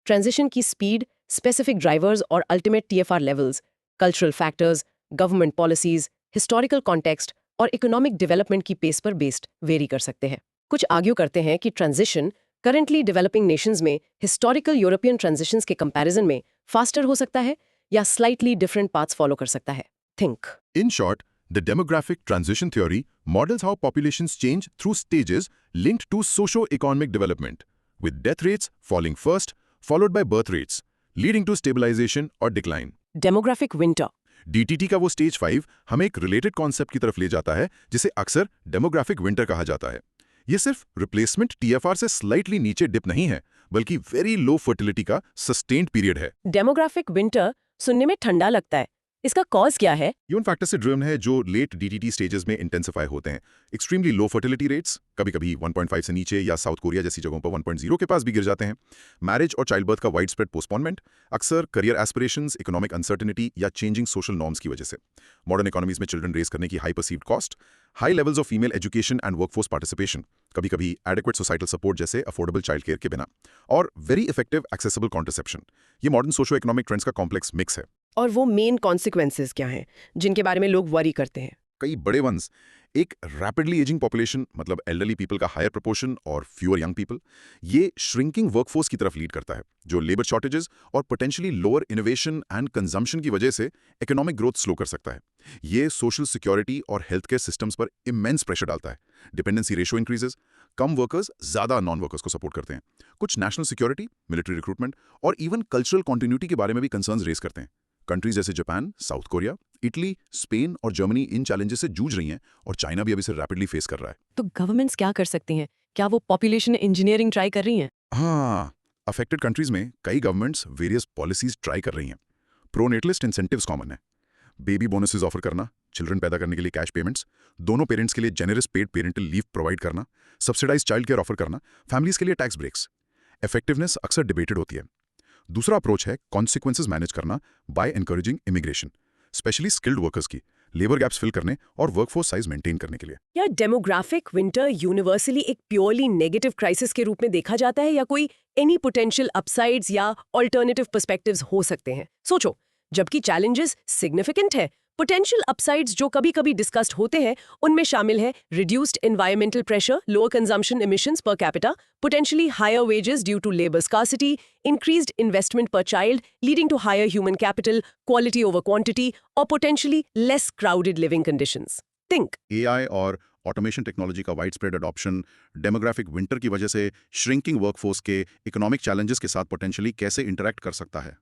ट्रांजिशन की स्पीड, स्पेसिफिक ड्राइवर्स और ultimate TFR levels, cultural factors, government policies, historical context और इकोनॉमिक डेवलपमेंट की पेस पर बेस्ड वेरी कर सकते हैं। कुछ आर्ग्यू करते हैं कि ट्रांजिशन करंटली डेवलपिंग नेशंस में हिस्टोरिकल यूरोपियन ट्रांजिशंस के कंपैरिजन में फास्टर हो सकता है या स्लाइटली डिफरेंट पाथ्स फॉलो कर सकता है। Think, In short, the demographic transition theory models how populations change through stages linked to socio-economic development, with death rates falling first, followed by birth rates, leading to stabilization or decline. Demographic winter. DTT का वो stage 5 हमें एक related concept की तरफ ले जाता है जिसे अक्सर डेमोग्राफिक विंटर कहा जाता है। ये सिर्फ रिप्लेसमेंट TFR से स्लाइटली नीचे डिप नहीं है, बल्कि वेरी लो फर्टिलिटी का सस्टेन्ड पीरियड है। डेमोग्राफिक विंटर सुनने में ठंडा लगता है, इसका कॉज क्या है? ह्यूमन फैक्टर से ड्रिवन है, जो लेट डीटीटी स्टेजेस में इंटेंसिफाई होते हैं। एक्सट्रीमली लो फर्टिलिटी रेट्स, कभी-कभी 1.5 से नीचे, या साउथ कोरिया जैसी जगहों पर 1.0 के पास भी गिर जाते हैं। मैरिज और चाइल्ड बर्थ का वाइड स्प्रेड पोस्टपोनमेंट, अक्सर करियर एस्पिरेशंस, इकोनॉमिक अनसर्टेनिटी या चेंजिंग सोशल नॉर्म्स की वजह से। मॉडर्न इकोनॉमीज में चिल्ड्रन रेज करने की high perceived cost, high levels of female education and workforce participation, कभी-कभी एडिक्वेट सोसाइटल सपोर्ट जैसे अफोर्डेबल चाइल्ड केयर के बिना, और वेरी इफेक्टिव एक्सेसिबल कॉन्ट्रसेप्शन। ये मॉडर्न सोशो इकोनॉमिक ट्रेंड्स का कॉम्प्लेक्स मिक्स है। और वो मेन कॉन्सिक्वेंसेस क्या हैं जिनके बारे में लोग वरी करते हैं? कई बड़े वंस, एक रैपिडली एजिंग पॉपुलेशन, मतलब एल्डरली पीपल का हायर प्रोपोर्शन और फ्यूअर यंग पीपल, ये श्रिंकिंग वर्कफोर्स की तरफ लीड करता है, जो लेबर शॉर्टेजेस और potentially lower innovation and consumption की वजह से इकोनॉमिक ग्रोथ स्लो कर सकता है। ये सोशल सिक्योरिटी और हेल्थ केयर सिस्टम्स पर इमेंस प्रेशर डालता है। डिपेंडेंसी रेशो इंक्रीजेस, कम वर्कर्स ज्यादा नॉन वर्कर्स को सपोर्ट करते हैं। कुछ नेशनल सिक्योरिटी, मिलिट्री रिक्रूटमेंट और इवन कल्चरल कॉन्टिन्यूटी के बारे में भी कंसर्न्स रेज करते हैं। कंट्रीज जैसे Japan, south Korea, Italy, Spain और जर्मनी इन चैलेंजेस से जूझ रही हैं, और चाइना भी अभी से रैपिडली फेस कर रहा है। तो गवर्नमेंट्स क्या कर सकती हैं? क्या वो पॉपुलेशन इंजीनियरिंग ट्राई कर रही हैं? हाँ, अफेक्टेड कंट्रीज में कई गवर्नमेंट्स वेरियस पॉलिसीज ट्राई कर रही हैं। प्रोनेटलिस्ट इंसेंटिव्स कॉमन है। बेबी बोनसेस ऑफर करना, चिल्ड्रन पैदा करने के लिए कैश पेमेंट्स, दोनों पेरेंट्स के लिए generous paid parental leave provide करना, सब्सिडाइज चाइल्ड केयर ऑफर करना, फैमिलीज के लिए टैक्स ब्रेक्स। इफेक्टिवनेस अक्सर डिबेटेड होती है। दूसरा अप्रोच है कॉन्सिक्वेंसेज मैनेज करना by encouraging immigration, specially skilled workers की, लेबर गैप्स फिल करने और वर्कफोर्स साइज मेंटेन करने के लिए। या डेमोग्राफिक विंटर यूनिवर्सली एक प्योरली नेगेटिव क्राइसिस के रूप में देखा जाता है, या कोई एनी पोटेंशियल अपसाइड्स या ऑल्टरनेटिव पर्सपेक्टिव्स हो सकते हैं? सोचो, जबकि चैलेंजेस सिग्निफिकेंट है, पोटेंशियल अपसाइड्स जो कभी-कभी डिस्कस्ड होते हैं उनमें शामिल है reduced environmental pressure, lower consumption emissions per capita, potentially higher wages due to labor scarcity, increased investment per child leading to higher human capital, quality over quantity, or potentially less crowded living conditions. Think. AI और automation technology का wide spread adoption demographic winter की वजह से shrinking workforce के economic challenges के साथ potentially कैसे interact कर सकता है,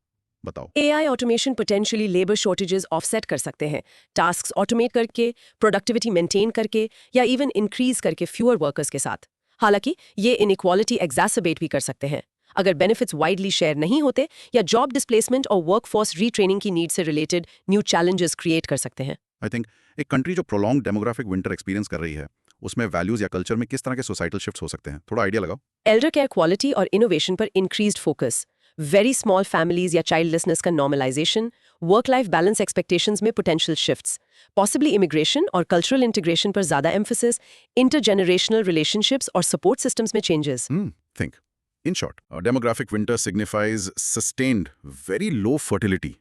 बताओ। AI automation potentially labor shortages offset कर सकते हैं, tasks automate करके, productivity maintain करके, या even increase करके fewer workers के साथ। हालांकि ये inequality exacerbate भी कर सकते हैं अगर benefits widely share नहीं होते, या job displacement और workforce retraining की need से related new challenges create कर सकते हैं। आई थिंक एक कंट्री जो प्रोलॉन्ग डेमोग्राफिक विंटर एक्सपीरियंस कर रही है, उसमें वैल्यूज या कल्चर में किस तरह के सोसाइटल शिफ्ट्स हो सकते हैं, थोड़ा आइडिया लगाओ। एल्डर केयर क्वालिटी और इनोवेशन पर increased focus, very small families या चाइल्डलेसनेस का normalisation, work life balance expectations में पोटेंशियल शिफ्ट्स, पॉसिबली इमिग्रेशन और कल्चरल इंटीग्रेशन पर ज्यादा एम्फोसिस, इंटरजेनरेशनल रिलेशनशिप्स और सपोर्ट सिस्टम्स में changes. Think in short, demographic winter signifies sustained very low fertility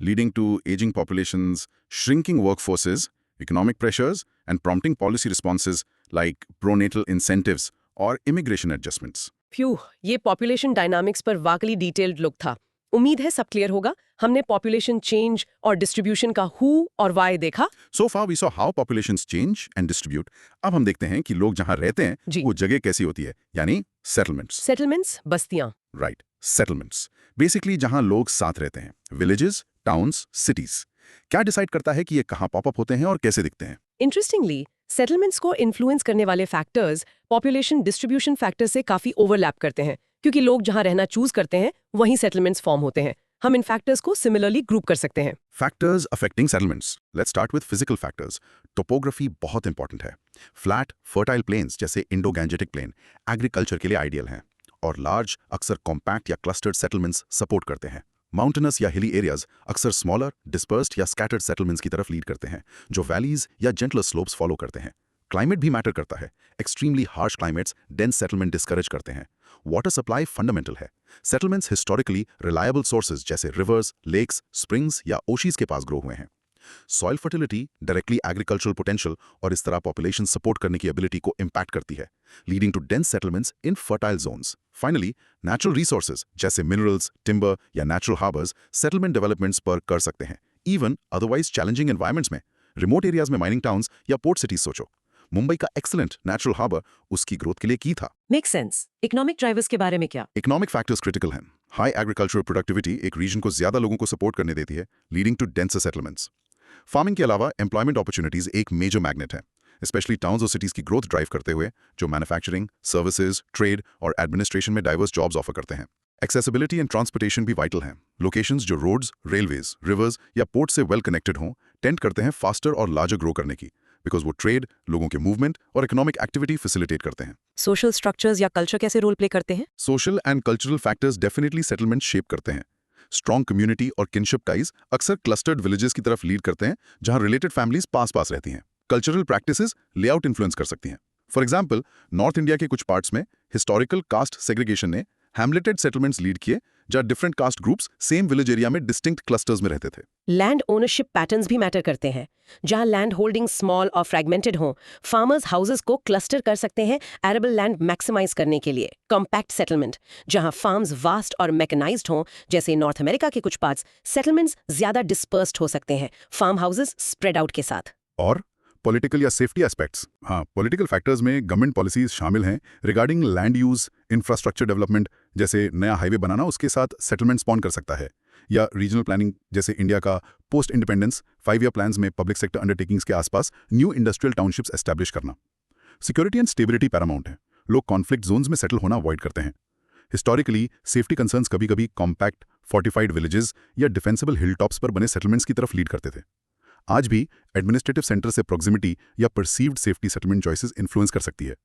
leading to aging populations, shrinking workforces, economic pressures, and prompting policy responses like pronatal incentives or immigration adjustments. Few, ये population dynamics पर वाकई detailed look था। उम्मीद है सब clear होगा। हमने population change और डिस्ट्रीब्यूशन का हु और वाई देखा। So far we saw how populations change and distribute. अब हम देखते हैं कि लोग जहां रहते हैं जी। वो जगह कैसी होती है, यानी settlements. सेटलमेंट्स, बस्तियां। Right, settlements. Basically जहां लोग साथ रहते हैं, villages, towns, cities. क्या डिसाइड करता है कि ये कहां पॉपअप होते हैं और कैसे दिखते हैं? इंटरेस्टिंगली, सेटलमेंट्स को इन्फ्लुएंस करने वाले फैक्टर्स पॉपुलेशन डिस्ट्रीब्यूशन फैक्टर से काफी ओवरलैप करते हैं, क्योंकि लोग जहां रहना चूज करते हैं वहीं सेटलमेंट्स फॉर्म होते हैं। हम इन फैक्टर्स को सिमिलरली ग्रुप कर सकते हैं। Factors affecting settlements. Let's start with physical factors. Topography बहुत इंपॉर्टेंट है। Flat, fertile plains जैसे Indo-Gangetic plain एग्रीकल्चर के लिए आइडियल हैं, और लार्ज, अक्सर कॉम्पैक्ट या क्लस्टर्ड सेटलमेंट्स सपोर्ट करते हैं। माउंटेनस या हिली एरियाज अक्सर स्मॉलर, डिस्पर्स्ड या स्कैटर्ड सेटलमेंट्स की तरफ लीड करते हैं, जो वैलीज या जेंटलर स्लोप्स फॉलो करते हैं। क्लाइमेट भी मैटर करता है। Extremely harsh climates dense settlement discourage करते हैं। वाटर सप्लाई फंडामेंटल है। सेटलमेंट्स हिस्टोरिकली रिलायबल सोर्सेज जैसे रिवर्स, लेक्स, स्प्रिंग्स या ओशीज के पास ग्रो हुए हैं। Soil fertility directly agricultural potential और इस तरह पॉपुलेशन सपोर्ट करने की एबिलिटी को इम्पैक्ट करती है, leading to dense settlements in fertile zones. Finally, natural resources जैसे मिनरल्स, टिम्बर या नेचुरल हार्बर्स सेटलमेंट डेवलपमेंट्स पर कर सकते हैं, इवन अदरवाइज चैलेंजिंग एनवायरमेंट्स में। रिमोट एरियाज में माइनिंग टाउन्स या पोर्ट सिटीज सोचो। मुंबई का एक्सीलेंट नेचुरल हार्बर उसकी ग्रोथ के लिए की था। Make sense. इकोनॉमिक ड्राइवर्स के बारे में क्या? इकोनॉमिक फैक्टर्स क्रिटिकल हैं। हाई एग्रीकल्चरल प्रोडक्टिविटी एक रीजन को ज्यादा लोगों को सपोर्ट करने देती है, leading to denser settlements. Farming के अलावा एम्प्लॉयमेंट अपॉर्चुनिटीज एक मेजर मैग्नेट है, स्पेशली टाउन्स और सिटीज की ग्रोथ ड्राइव करते हुए, जो मैन्युफैक्चरिंग, सर्विसेज, ट्रेड और एडमिनिस्ट्रेशन में डाइवर्स जॉब्स ऑफर करते हैं। एक्सेसिबिलिटी एंड ट्रांसपोर्टेशन भी वाइटल हैं। लोकेशंस जो रोड्स, रेलवेज, रिवर्स या पोर्ट से वेल कनेक्टेड हों टेंड करते हैं फास्टर और लार्जर ग्रो करने की, बिकॉज वो ट्रेड, लोगों के मूवमेंट और इकोनॉमिक एक्टिविटी फैसिलिटेट करते हैं। सोशल स्ट्रक्चर्स या कल्चर कैसे रोल प्ले करते हैं? Social and cultural factors definitely settlement shape करते हैं। स्ट्रॉन्ग कम्युनिटी और किनशिप टाइज अक्सर क्लस्टर्ड विलेजेस की तरफ लीड करते हैं, जहां रिलेटेड फैमिलीज पास पास रहती हैं। कल्चरल प्रैक्टिसेस लेआउट इन्फ्लुएंस कर सकती हैं। फॉर एग्जाम्पल, नॉर्थ इंडिया के कुछ पार्ट्स में हिस्टोरिकल कास्ट सेग्रीगेशन ने हैमलेटेड सेटलमेंट्स लीड किए, जहां different caste groups same village area में डिस्टिंक्ट क्लस्टर्स में रहते थे। लैंड ओनरशिप पैटर्न्स भी मैटर करते हैं। जहां लैंड होल्डिंग स्मॉल और फ्रैगमेंटेड हो, फार्मर्स हाउसेस को क्लस्टर कर सकते हैं एरेबल लैंड मैक्सिमाइज करने के लिए। कॉम्पैक्ट सेटलमेंट, जहां फार्म्स वास्ट और मैकेनाइज्ड हों, जैसे नॉर्थ अमेरिका के कुछ पार्ट्स, सेटलमेंट्स ज्यादा डिस्पर्स्ड हो सकते हैं, फार्म हाउसेस स्प्रेड आउट के साथ। और पॉलिटिकल या सेफ्टी एस्पेक्ट्स, हाँ, पॉलिटिकल फैक्टर्स में गवर्नमेंट पॉलिसीज शामिल हैं regarding land use, infrastructure development, जैसे नया हाईवे बनाना उसके साथ सेटलमेंट स्पॉन कर सकता है, या रीजनल प्लानिंग, जैसे इंडिया का पोस्ट इंडिपेंडेंस 5-year प्लान्स में पब्लिक सेक्टर अंडरटेकिंग्स के आसपास न्यू इंडस्ट्रियल टाउनशिप्स एस्टैब्लिश करना। सिक्योरिटी एंड स्टेबिलिटी पैरामाउंट है। लोग कॉन्फ्लिक्ट जोन्स में सेटल होना अवॉइड करते हैं। हिस्टोरिकली सेफ्टी कंसर्न्स कभी-कभी कॉम्पैक्ट, फोर्टिफाइड विलेजेस या डिफेंसिबल हिल टॉप्स पर बने सेटलमेंट्स की तरफ लीड करते थे। आज भी एडमिनिस्ट्रेटिव सेंटर से प्रॉक्सिमिटी या perceived safety settlement choices influence कर सकती है।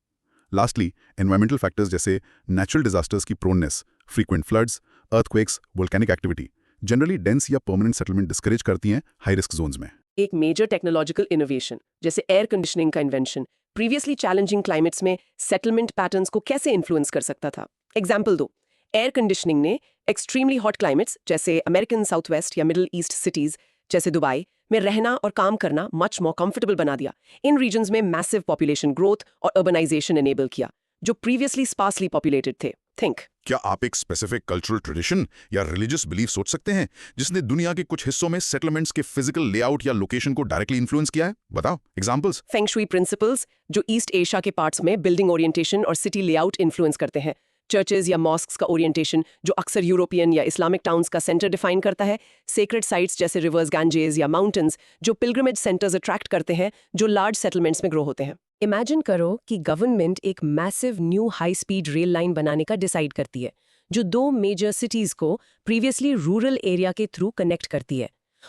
लास्टली, एनवायरमेंटल फैक्टर्स जैसे नेचुरल डिजास्टर्स की proneness, frequent floods, earthquakes, volcanic activity generally dense या परमानेंट सेटलमेंट डिस्करेज करती हैं हाई रिस्क जोन्स में। एक मेजर टेक्नोलॉजिकल इनोवेशन जैसे एयर कंडीशनिंग का इन्वेंशन प्रीवियसली चैलेंजिंग क्लाइमेट्स में सेटलमेंट पैटर्न्स को कैसे इन्फ्लुएंस कर सकता था। एग्जाम्पल दो, एयर कंडीशनिंग ने एक्सट्रीमली हॉट क्लाइमेट्स जैसे अमेरिकन साउथ वेस्ट या मिडिल ईस्ट सिटीज जैसे दुबई में रहना और काम करना मच मोर कंफर्टेबल बना दिया। इन रीजन्स में मैसिव पॉपुलेशन ग्रोथ और अर्बनाइजेशन एनेबल किया जो प्रीवियसली स्पार्सली पॉपुलेटेड थे। थिंक, क्या आप एक स्पेसिफिक कल्चरल ट्रेडिशन या रिलीजियस बिलीफ सोच सकते हैं जिसने दुनिया के कुछ हिस्सों में सेटलमेंट्स के फिजिकल लेआउट या लोकेशन को डायरेक्टली इन्फ्लुएंस किया है? बताओ एग्जांपल्स। फेंग शुई प्रिंसिपल्स जो ईस्ट एशिया के पार्ट्स में बिल्डिंग ओरिएंटेशन और सिटी लेआउट इन्फ्लुएंस करते हैं। चर्चेज या मॉस्क्स का ओरिएंटेशन जो अक्सर यूरोपियन या इस्लामिक टाउन्स का सेंटर डिफाइन करता है। सेक्रेड साइट्स जैसे रिवर्स गैंजेस या माउंटेन्स जो पिलग्रिमेज सेंटर्स अट्रैक्ट करते हैं जो लार्ज सेटलमेंट्स में ग्रो होते हैं। इमेजिन करो कि गवर्नमेंट एक massive new high speed rail line बनाने का डिसाइड करती है जो 2 मेजर सिटीज को प्रीवियसली रूरल एरिया के थ्रू कनेक्ट करती है।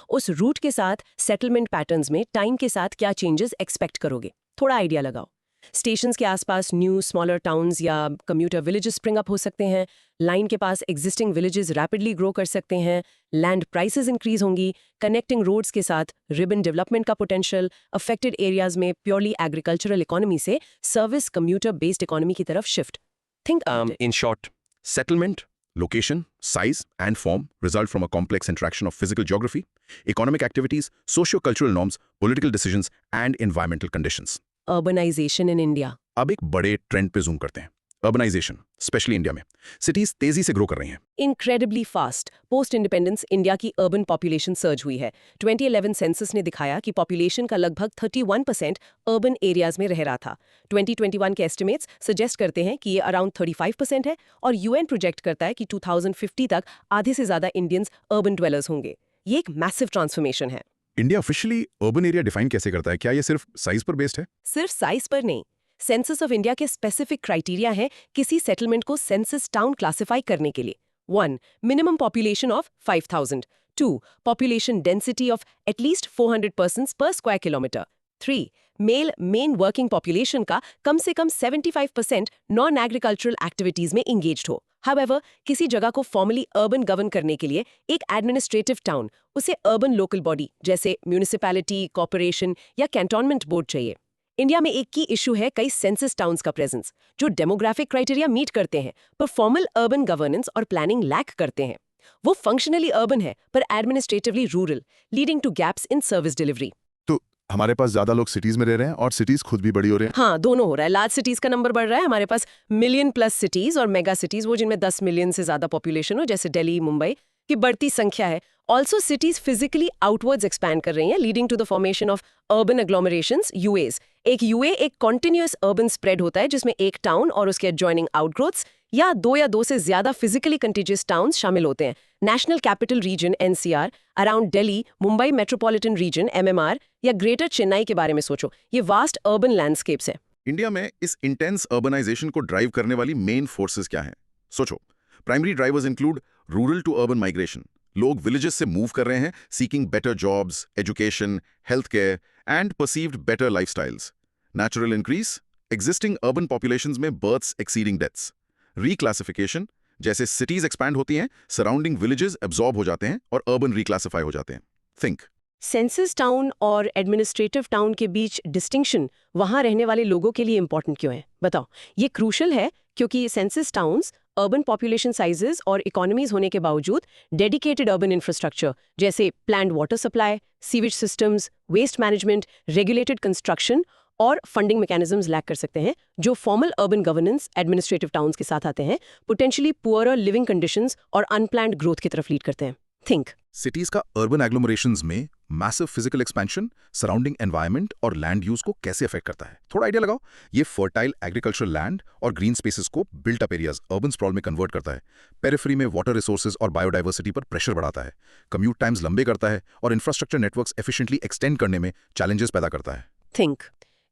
उस रूट के साथ सेटलमेंट पैटर्न्स में टाइम के साथ क्या चेंजेस एक्सपेक्ट करोगे? थोड़ा आइडिया लगाओ। स्टेशंस के आसपास न्यू स्मॉलर टाउन्स या कम्यूटर विलेजेस स्प्रिंग अप हो सकते हैं। लाइन के पास एग्जिस्टिंग विलेजेस रैपिडली ग्रो कर सकते हैं। लैंड प्राइसेस इंक्रीज होंगी। कनेक्टिंग रोड्स के साथ रिबन डेवलपमेंट का पोटेंशियल। अफेक्टेड एरियाज में प्योरली एग्रीकल्चरल इकोनॉमी से सर्विस कम्यूटर बेस्ड इकोनॉमी की तरफ shift. Think In short, settlement, location, size, and form result from a complex interaction of physical geography, economic activities, socio-cultural norms, political decisions, and environmental conditions. Urbanisation in India. अब एक बड़े trend पे zoom करते हैं। Urbanisation, specially India में cities तेजी से grow कर रही हैं। Incredibly fast post independence India की अर्बन पॉपुलेशन सर्ज हुई है। 2011 सेंसस ने दिखाया कि पॉपुलेशन का लगभग 31% अर्बन एरियाज में रह रहा था। 2021 के एस्टिमेट्स सजेस्ट करते हैं कि ये अराउंड 35% है और यूएन प्रोजेक्ट करता है कि 2050 तक आधे से ज्यादा इंडियंस अर्बन ड्वेलर्स होंगे। ये एक मैसिव ट्रांसफॉर्मेशन है। India officially urban area define कैसे करता है? क्या ये सिर्फ साइज पर बेस्ड है? सिर्फ साइज पर नहीं, सेंसस ऑफ इंडिया के स्पेसिफिक क्राइटेरिया हैं किसी सेटलमेंट को सेंसस टाउन क्लासिफाई करने के लिए। 1. Minimum population of 5000। 2. Population density of at least 400 persons per square kilometre. 3. Male main working population का कम से कम 75% नॉन एग्रीकल्चरल एक्टिविटीज में इंगेज्ड हो। However, किसी जगह को फॉर्मली अर्बन गवर्न करने के लिए एक एडमिनिस्ट्रेटिव टाउन, उसे अर्बन लोकल बॉडी जैसे म्यूनिसिपैलिटी, कॉर्पोरेशन या कैंटोनमेंट बोर्ड चाहिए। इंडिया में एक की इशू है कई सेंसस टाउन्स का प्रेजेंस जो डेमोग्राफिक क्राइटेरिया मीट करते हैं पर फॉर्मल अर्बन गवर्नेंस और प्लानिंग लैक करते हैं। वो फंक्शनली अर्बन है पर administratively rural, leading to gaps in service delivery. तो हमारे पास ज्यादा लोग सिटीज में रह रहे हैं और सिटीज खुद भी बड़ी हो रहे हैं। हाँ, दोनों हो रहा है। लार्ज सिटीज का नंबर बढ़ रहा है। हमारे पास मिलियन प्लस सिटीज और मेगा सिटीज वो जिनमें 10 मिलियन से ज्यादा पॉपुलेशन हो जैसे दिल्ली, मुंबई की बढ़ती संख्या है। Also cities physically outwards expand कर रही हैं leading to the formation of urban agglomerations, UAs. एक यूए एक कॉन्टिन्यूअस अर्बन स्प्रेड होता है जिसमें एक टाउन और उसके एडजॉइनिंग आउटग्रोथ्स या 2 से ज्यादा फिजिकली कंटिजियस टाउन्स शामिल होते हैं। National capital region NCR, around Delhi, Mumbai metropolitan region MMR या ग्रेटर चेन्नई के बारे में सोचो। ये वास्ट अर्बन लैंडस्केप्स हैं। इंडिया में इस इंटेंस अर्बनाइजेशन को ड्राइव करने वाली मेन फोर्सेस क्या हैं? सोचो, primary drivers include rural to urban migration, लोग विलेजेस से मूव कर रहे हैं seeking better jobs, education, health care and perceived better lifestyles. Natural increase, existing urban populations में बर्थ्स एक्सीडिंग डेथ्स। रीक्लासिफिकेशन, जैसे सिटीज एक्सपैंड होती हैं, सराउंडिंग विलेजेस एब्जॉर्ब हो जाते हैं और अर्बन रिक्लासिफाई हो जाते हैं। थिंक सेंसस टाउन और एडमिनिस्ट्रेटिव टाउन के बीच डिस्टिंक्शन वहां रहने वाले लोगों के लिए इंपॉर्टेंट क्यों है? बताओ। ये क्रूशल है क्योंकि census towns urban population sizes और इकोनॉमीज होने के बावजूद डेडिकेटेड अर्बन इंफ्रास्ट्रक्चर जैसे planned water supply, sewage systems, waste management, regulated construction और फंडिंग मैकेनिज्म्स लैक कर सकते हैं, जो formal urban governance administrative towns के साथ आते हैं, पोटेंशियली पुअरर लिविंग कंडीशंस और अनप्लान्ड ग्रोथ की तरफ लीड करते हैं। थिंक सिटीज का अर्बन एग्लोमरेशंस में massive physical expansion surrounding environment और लैंड यूज को कैसे अफेक्ट करता है। थोड़ा आइडिया लगाओ। ये फर्टाइल एग्रीकल्चरल लैंड और ग्रीन स्पेसेस को built up areas urban sprawl में कन्वर्ट करता है, पेरिफेरी में वाटर रिसोर्सेज और बायोडाइवर्सिटी पर प्रेशर बढ़ाता है, कम्यूट टाइम्स लंबे करता है और इंफ्रास्ट्रक्चर नेटवर्क्स एफिशिएंटली एक्सटेंड करने में चैलेंजेस पैदा करता है। Think.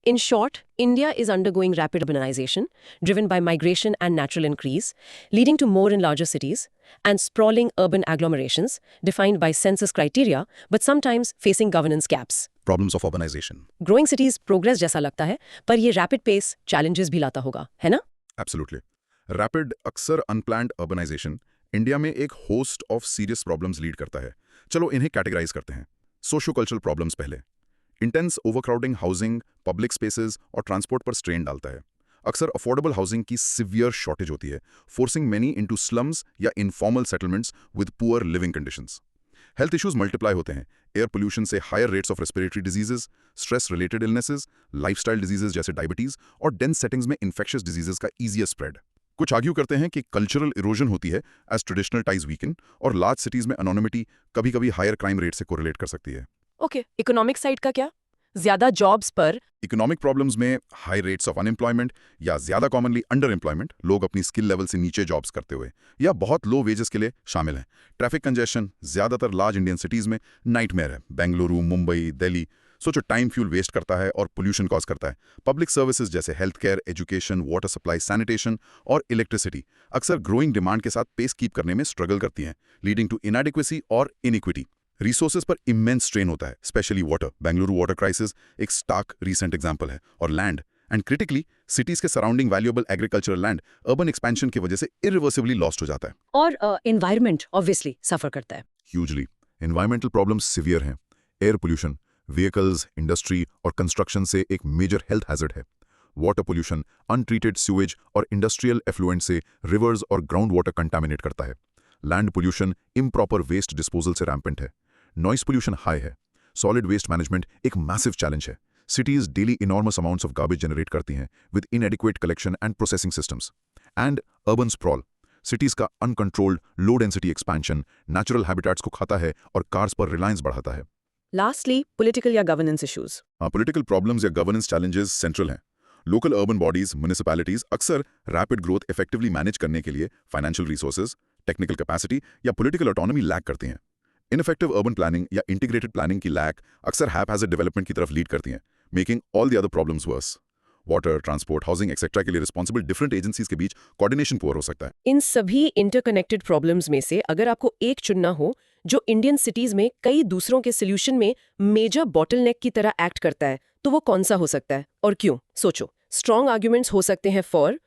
In short, India is undergoing rapid urbanization, driven by migration and natural increase, leading to more and larger cities, and sprawling urban agglomerations, defined by census criteria, but sometimes facing governance gaps. Problems of urbanization. Growing cities progress जैसा लगता है, पर ये rapid pace challenges भी लाता होगा, है ना? एब्सोल्युटली। रैपिड अक्सर अनप्लान्ड अर्बनाइजेशन इंडिया में एक host of serious problems lead करता है। चलो इन्हें कैटेगराइज करते हैं। सोशो कल्चरल प्रॉब्लम्स पहले। Intense overcrowding housing, public spaces और ट्रांसपोर्ट पर स्ट्रेन डालता है। अक्सर अफोर्डेबल हाउसिंग की सिवियर शॉर्टेज होती है, फोर्सिंग मेनी इनटू स्लम्स या informal settlements with poor leaving conditions. Health issues multiply होते हैं, एयर पोल्यूशन से higher rates of respiratory diseases, stress related illnesses, lifestyle diseases जैसे डायबिटीज और डेंस सेटिंग्स में इन्फेक्शियस डिजीजेस का ईजियर स्प्रेड। कुछ argue करते हैं कि कल्चरल इरोजन होती है एज ट्रेडिशनल टाइज वीकन और लार्ज सिटीज में एनोनिमिटी कभी-कभी हायर क्राइम रेट से कोरिलेट कर सकती है। ओके, इकोनॉमिक साइड का क्या? ज्यादा जॉब्स पर इकोनॉमिक प्रॉब्लम्स में हाई रेट्स ऑफ अनएम्प्लॉयमेंट या ज्यादा कॉमनली अंडर एम्प्लॉयमेंट, लोग अपनी स्किल लेवल से नीचे जॉब्स करते हुए या बहुत लो वेजेस के लिए शामिल हैं। ट्रैफिक कंजेशन ज्यादातर लार्ज इंडियन सिटीज में नाइटमेयर है, बेंगलुरु, मुंबई, दिल्ली। सोचो टाइम फ्यूल वेस्ट करता है और पोल्यूशन कॉज करता है। पब्लिक सर्विसेज जैसे health care, education, water supply, sanitation और इलेक्ट्रिसिटी अक्सर ग्रोइंग डिमांड के साथ पेस कीप करने में स्ट्रगल करती हैं, लीडिंग टू इनएडिक्वेसी और इनइक्विटी। रिसोर्सेज पर इमेंस स्ट्रेन होता है, specially water. Bengaluru water crisis एक स्टार्क रीसेंट एग्जांपल है। और लैंड एंड क्रिटिकली सिटीज के surrounding valuable agricultural land urban expansion की वजह से इरिवर्सिबली लॉस्ट हो जाता है। और एनवायरनमेंट ऑब्वियसली सफर करता है। ह्यूजली एनवायरमेंटल प्रॉब्लम्स सिवियर हैं। एयर पोल्यूशन, व्हीकल्स, इंडस्ट्री और कंस्ट्रक्शन से एक मेजर हेल्थ हैजर्ड है। वाटर पोल्यूशन, अनट्रीटेड सीवेज और इंडस्ट्रियल एफ्लुएंट से रिवर्स और ग्राउंड वाटर कंटामिनेट करता है। Land pollution improper waste disposal से रैम्पेंट है। नॉइस पोल्यूशन हाई है। सॉलिड वेस्ट मैनेजमेंट एक मैसिव चैलेंज है। Cities daily enormous amounts of garbage generate करती हैं with inadequate collection and processing systems. And urban sprawl, cities का uncontrolled low density expansion natural habitats को खाता है और कार्स पर रिलायंस बढ़ाता है। लास्टली, पॉलिटिकल या गवर्नेंस इश्यूज। पॉलिटिकल प्रॉब्लम्स या गवर्नेंस चैलेंजेस सेंट्रल हैं। लोकल अर्बन बॉडीज, म्युनिसिपैलिटीज अक्सर रैपिड ग्रोथ इफेक्टिवली मैनेज करने के लिए फाइनेंशियल रिसोर्सेज, टेक्निकल कैपेसिटी या पॉलिटिकल ऑटोनॉमी लैक करती हैं। इनफेक्टिव अर्बन प्लानिंग या इंटीग्रेटेड प्लानिंग की लैक अक्सर हैपहैज़र्ड डेवलपमेंट की तरफ लीड करती हैं, making all the other problems worse. Water, transport, housing etcetera के लिए रिस्पॉन्सिबल डिफरेंट एजेंसीज के बीच कोऑर्डिनेशन पुअर हो सकता है। इन सभी इंटरकनेक्टेड प्रॉब्लम्स में से अगर आपको एक चुनना हो जो इंडियन सिटीज में कई दूसरों के सोल्यूशन में मेजर बॉटलनेक की तरह एक्ट करता है, तो वो कौन सा हो सकता है और क्यों? सोचो। स्ट्रॉन्ग आर्ग्यूमेंट्स हो सकते हैं for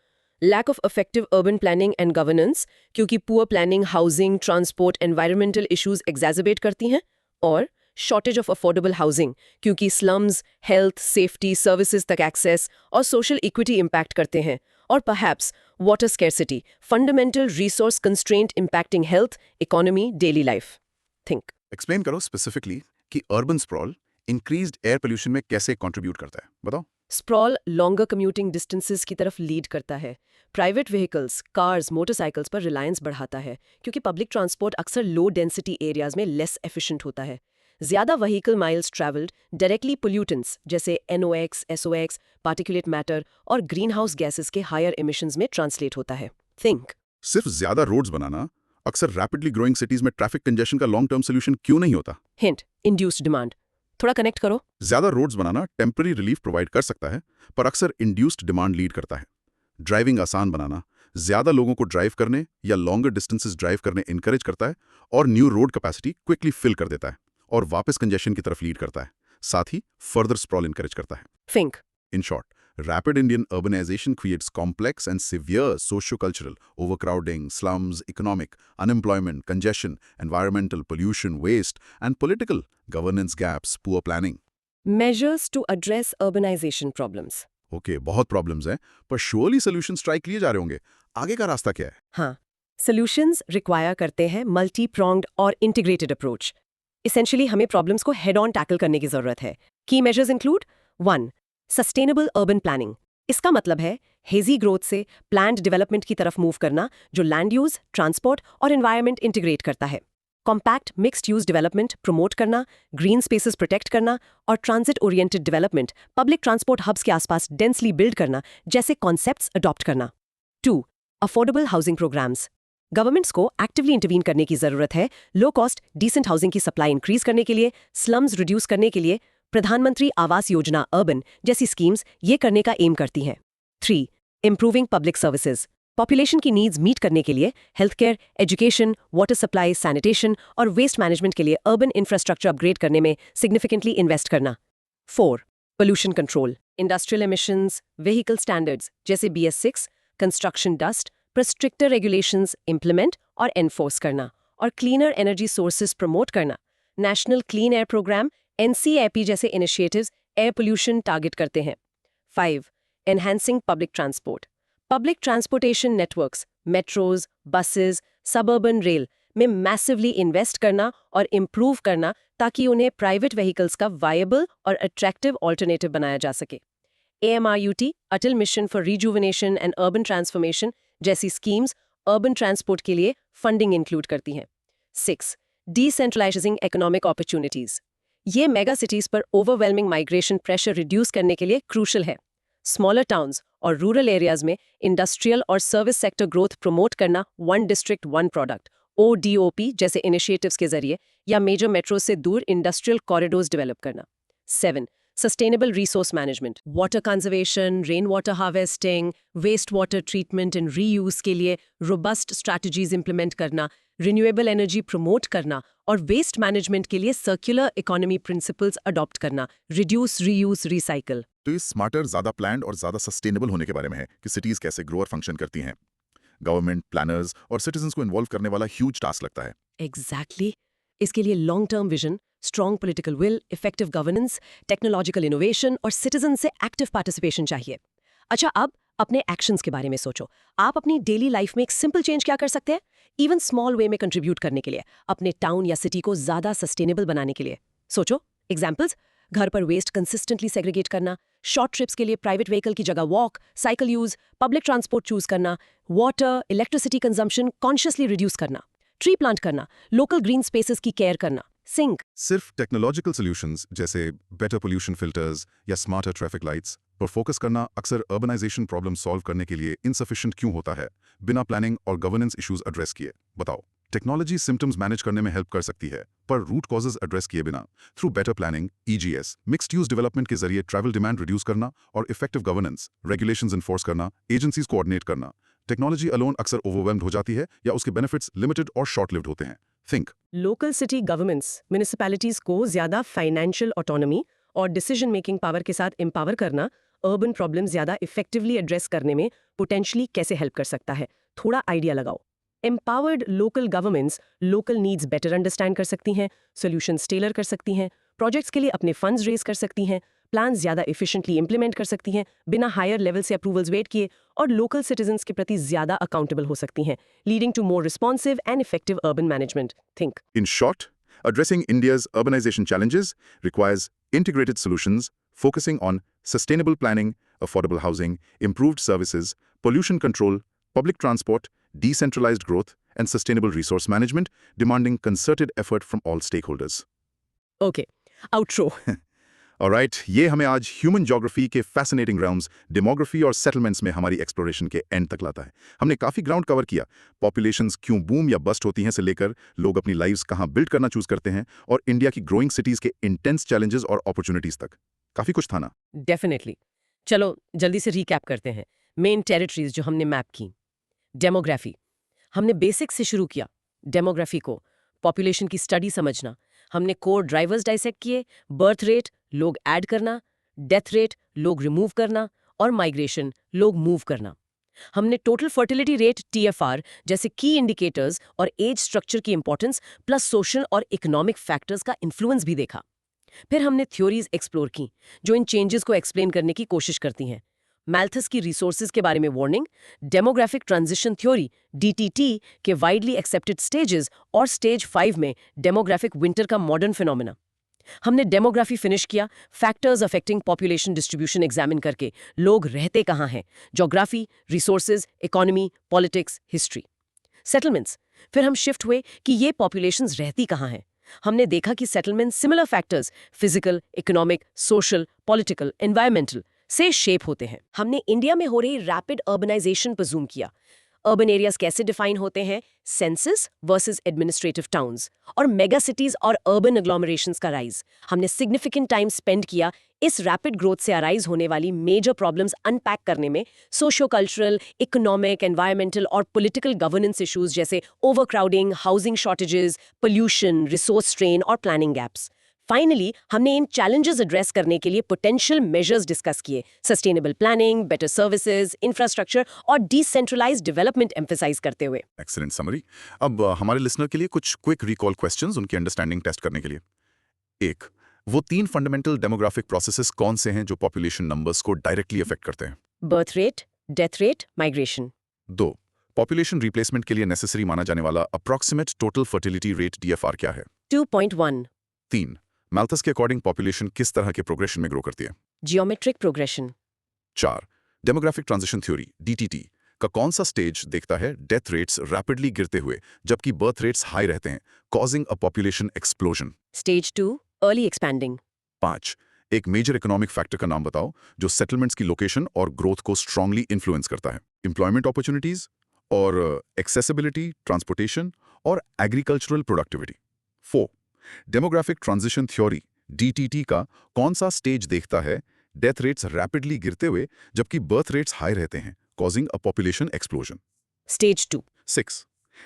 lack of effective urban planning and governance, क्योंकि poor planning housing, transport, environmental issues exacerbate करती हैं, और शॉर्टेज ऑफ अफोर्डेबल हाउसिंग, क्योंकि स्लम्स, हेल्थ, सेफ्टी, सर्विसेज तक एक्सेस और सोशल इक्विटी इंपैक्ट करते हैं, और perhaps water scarcity, fundamental resource constraint impacting health, economy, daily life. Think. Explain करो स्पेसिफिकली कि urban sprawl increased air pollution में कैसे कंट्रीब्यूट करता है, बताओ। स्प्रॉल लॉन्गर कम्यूटिंग डिस्टेंसेस की तरफ लीड करता है। प्राइवेट व्हीकल्स, कार्स, मोटरसाइकिल्स पर रिलायंस बढ़ाता है, क्योंकि पब्लिक ट्रांसपोर्ट अक्सर लो डेंसिटी एरियाज में लेस एफिशिएंट होता है। ज्यादा vehicle miles travelled directly pollutants जैसे NOx, SOx, पार्टिकुलेट मैटर और ग्रीन हाउस गैसेस के हायर एमिशंस में ट्रांसलेट होता है। थिंक। सिर्फ ज्यादा रोड्स बनाना अक्सर रैपिडली ग्रोइंग सिटीज में ट्रैफिक कंजेशन का लॉन्ग टर्म सोल्यूशन क्यों नहीं होता? Hint, induced demand. थोड़ा कनेक्ट करो। ज्यादा रोड्स बनाना टेम्पररी रिलीफ प्रोवाइड कर सकता है, पर अक्सर इंड्यूस्ड डिमांड लीड करता है। ड्राइविंग आसान बनाना ज्यादा लोगों को ड्राइव करने या लॉन्गर डिस्टेंसेस ड्राइव करने इंकरेज करता है और new road capacity quickly fill कर देता है और वापस कंजेशन की तरफ लीड करता है, साथ ही फर्दर स्प्रॉल इंकरेज करता है। Think. In short, rapid Indian urbanization creates complex and severe socio-cultural overcrowding, slums, economic, unemployment, congestion, environmental pollution, waste, and political governance gaps, poor planning. Measures to address urbanization problems. Okay, बहुत problems हैं, पर surely solutions try किए जा रहे होंगे। आगे का रास्ता क्या है? हाँ, solutions require करते हैं multi-pronged और integrated approach. Essentially हमें problems को head-on tackle करने की जरूरत है। Key measures include 1. Sustainable urban planning. इसका मतलब है hazy growth से planned development की तरफ move करना जो land use, transport और environment integrate करता है। Compact mixed use development promote करना, green spaces protect करना और transit oriented development public transport hubs के आसपास densely build करना जैसे concepts adopt करना। 2. Affordable housing programs. गवर्नमेंट्स को एक्टिवली इंटरवीन करने की जरूरत है लो कॉस्ट डिसेंट हाउसिंग की सप्लाई इंक्रीज करने के लिए, स्लम्स रिड्यूस करने के लिए। प्रधानमंत्री आवास योजना अर्बन जैसी स्कीम्स ये करने का एम करती हैं। 3. Improving public services. पॉपुलेशन की नीड्स मीट करने के लिए health care, education, water supply, sanitation और वेस्ट मैनेजमेंट के लिए अर्बन इंफ्रास्ट्रक्चर अपग्रेड करने में सिग्निफिकेंटली इन्वेस्ट करना। 4. Pollution control. Industrial emissions, vehicle standards जैसे BS6, कंस्ट्रक्शन डस्ट पर स्ट्रिक्टर रेगुलेशंस इंप्लीमेंट और एनफोर्स करना और क्लीनर एनर्जी सोर्सेज प्रमोट करना। National clean air programme NCAP जैसे इनिशिएटिव्स एयर पोल्यूशन टारगेट करते हैं। 5. Enhancing public transport. Public transportation networks, metros, buses, suburban rail में मैसिवली इन्वेस्ट करना और इम्प्रूव करना ताकि उन्हें प्राइवेट व्हीकल्स का वायबल और अट्रैक्टिव ऑल्टरनेटिव बनाया जा सके। AMRUT Atal mission for rejuvenation and urban transformation जैसी स्कीम्स अर्बन ट्रांसपोर्ट के लिए फंडिंग इंक्लूड करती हैं। 6. Decentralising economic opportunities. ये मेगा सिटीज पर ओवरवेलमिंग माइग्रेशन प्रेशर रिड्यूस करने के लिए क्रूशल है। स्मॉलर टाउन्स और रूरल एरियाज में इंडस्ट्रियल और सर्विस सेक्टर ग्रोथ प्रमोट करना one district one product ODOP जैसे इनिशिएटिव्स के जरिए या मेजर मेट्रो से दूर इंडस्ट्रियल कॉरिडोर्स डेवलप करना। 7. Sustainable resource management, water conservation, rainwater harvesting, wastewater treatment and reuse के लिए robust strategies implement करना, renewable energy promote करना और waste management के लिए circular economy principles adopt करना, reduce, reuse, recycle. तो ये स्मार्टर, ज्यादा प्लान्ड और ज्यादा सस्टेनेबल होने के बारे में है कि सिटीज कैसे ग्रो और फंक्शन करती हैं। गवर्नमेंट, प्लानर्स और सिटीजन्स को इन्वॉल्व करने वाला ह्यूज टास्क लगता है। Exactly. इसके लिए long term vision, strong political will, effective governance, technological innovation और सिटीजन से एक्टिव पार्टिसिपेशन चाहिए। अच्छा, अब अपने एक्शंस के बारे में सोचो। आप अपनी डेली लाइफ में एक सिंपल चेंज क्या कर सकते हैं इवन स्मॉल वे में कंट्रीब्यूट करने के लिए, अपने टाउन या सिटी को ज्यादा सस्टेनेबल बनाने के लिए। सोचो एग्जाम्पल्स, घर पर वेस्ट कंसिस्टेंटली सेग्रीगेट करना, शॉर्ट ट्रिप्स के लिए प्राइवेट व्हीकल की जगह walk, cycle use, public transport choose करना, water, electricity consumption consciously reduce करना, ट्री प्लांट करना, लोकल ग्रीन स्पेसेस की केयर करना। सिंक सिर्फ टेक्नोलॉजिकल सॉल्यूशंस जैसे बेटर पोल्यूशन फिल्टर्स या स्मार्टर ट्रैफिक लाइट्स पर फोकस करना अक्सर अर्बनाइजेशन प्रॉब्लम सॉल्व करने के लिए इनसफिशिएंट क्यों होता है, बिना प्लानिंग और गवर्नेंस इश्यूज एड्रेस किए। बताओ, टेक्नोलॉजी सिम्टम्स मैनेज करने में हेल्प कर सकती है, पर रूट कॉजेज एड्रेस किए बिना through better planning, EGS, mixed use development के जरिए ट्रैवल डिमांड रिड्यूस करना और इफेक्टिव गवर्नेंस, रेगुलेशंस इन्फोर्स करना, एजेंसीज कोऑर्डिनेट करना। टेक्नोलॉजी अलोन अक्सर ओवरवेल्म्ड हो जाती है या उसके बेनिफिट्स लिमिटेड और शॉर्ट लिव्ड होते हैं। Think local city governments, municipalities को ज्यादा फाइनेंशियल ऑटोनॉमी और डिसीजन मेकिंग पावर के साथ एम्पावर करना अर्बन प्रॉब्लम ज्यादा इफेक्टिवली एड्रेस करने में पोटेंशियली कैसे हेल्प कर सकता है, थोड़ा आइडिया लगाओ। Empowered local governments local needs better understand कर सकती हैं, सॉल्यूशंस टेलर कर सकती हैं, प्रोजेक्ट्स के लिए अपने फंड्स रेज कर सकती हैं, प्लान ज्यादा इफिशिएंटली इंप्लीमेंट कर सकती हैं बिना हायर लेवल से अप्रूवल्स वेट किए, और लोकल सिटीजन्स के प्रति ज्यादा अकाउंटेबल हो सकती हैं, leading to more responsive and effective urban management. Think In short, addressing India's urbanization challenges requires integrated solutions focusing on sustainable planning, affordable housing, improved services, pollution control, public transport, decentralized growth, and sustainable resource management, demanding concerted effort from all stakeholders. Okay, outro. Alright, ये हमें आज human geography के fascinating realms, demography और settlements में हमारी exploration के and तक लाता है। हमने काफी ग्राउंड कवर किया, पॉपुलेशंस क्यों बूम या बस्ट होती हैं से लेकर लोग अपनी लाइव्स कहाँ बिल्ड करना चूज करते हैं और इंडिया की ग्रोइंग सिटीज के इंटेंस चैलेंजेस और अपॉर्चुनिटीज तक। काफी कुछ था ना? डेफिनेटली। चलो जल्दी से रिकैप करते हैं मेन टेरिटरीज जो हमने मैप की। डेमोग्राफी। हमने बेसिक से शुरू किया। डेमोग्राफी को पॉपुलेशन की स्टडी समझना। हमने कोर ड्राइवर्स डाइसेक्ट किए, बर्थ रेट, लोग ऐड करना, डेथ रेट, लोग रिमूव करना, और माइग्रेशन, लोग मूव करना। हमने टोटल फर्टिलिटी रेट TFR जैसे की इंडिकेटर्स और एज स्ट्रक्चर की इंपॉर्टेंस प्लस सोशल और इकोनॉमिक फैक्टर्स का इन्फ्लुएंस भी देखा। फिर हमने थ्योरीज एक्सप्लोर की जो इन चेंजेस को एक्सप्लेन करने की कोशिश करती हैं। मैल्थस की रिसोर्सेज के बारे में warning, demographic transition theory DTT के वाइडली एक्सेप्टेड स्टेजेस और स्टेज 5 में डेमोग्राफिक विंटर का मॉडर्न फिनोमेना। हमने डेमोग्राफी फिनिश किया, factors affecting population distribution examine करके, लोग रहते कहाँ हैं, geography, resources, economy, politics, history, settlements. फिर हम शिफ्ट हुए कि ये पॉपुलेशंस रहती कहाँ हैं। हमने देखा कि settlement similar factors physical, economic, social, political, environmental से शेप होते हैं। हमने इंडिया में हो रही रैपिड अर्बनाइजेशन पर जूम किया। अर्बन एरियाज कैसे डिफाइन होते हैं, सेंसस वर्सेस एडमिनिस्ट्रेटिव टाउन्स, और मेगा सिटीज और अर्बन एग्लोमरेशंस का राइज। हमने सिग्निफिकेंट टाइम स्पेंड किया इस रैपिड ग्रोथ से अराइज होने वाली मेजर प्रॉब्लम्स अनपैक करने में, सोशियो कल्चरल, इकोनॉमिक, एनवायरमेंटल और पॉलिटिकल गवर्नेंस इश्यूज जैसे overcrowding, housing shortages, pollution, resource strain और प्लानिंग गैप्स। फाइनली हमने इन चैलेंजेस एड्रेस करने के लिए पोटेंशियल मेजर्स डिस्कस किए, sustainable planning, better services, infrastructure और डिसेंट्रलाइज्ड डेवलपमेंट एम्फसाइज करते हुए। Excellent summary. अब हमारे लिसनर के लिए कुछ क्विक रिकॉल क्वेश्चंस उनकी अंडरस्टैंडिंग टेस्ट करने के लिए। 1. वो 3 फंडामेंटल डेमोग्राफिक प्रोसेसेस कौन से हैं जो पॉपुलेशन नंबर्स को डायरेक्टली अफेक्ट करते हैं? Birth rate, death rate, migration. 2. Population replacement के लिए नेसेसरी माना जाने वाला approximate total fertility rate DFR क्या है? 2.1। 3. मैल्थस के अकॉर्डिंग पॉपुलेशन किस तरह के प्रोग्रेशन में ग्रो करती है? Geometric progression. 4. Demographic transition theory DTT का कौन सा स्टेज देखता है डेथ रेट्स रैपिडली गिरते हुए जबकि बर्थ रेट्स हाई रहते हैं, causing a population explosion? Stage 2, early expanding. 5. एक मेजर इकोनॉमिक फैक्टर का नाम बताओ जो सेटलमेंट्स की लोकेशन और ग्रोथ को स्ट्रांगली इन्फ्लुएंस करता है? एम्प्लॉयमेंट अपॉर्चुनिटीज और एक्सेसिबिलिटी, ट्रांसपोर्टेशन और agricultural productivity. 4. Demographic transition theory DTT का कौन सा स्टेज देखता है डेथ रेट्स रैपिडली गिरते हुए जबकि बर्थ रेट्स हाई रहते हैं, causing a population explosion? Stage 2। 6.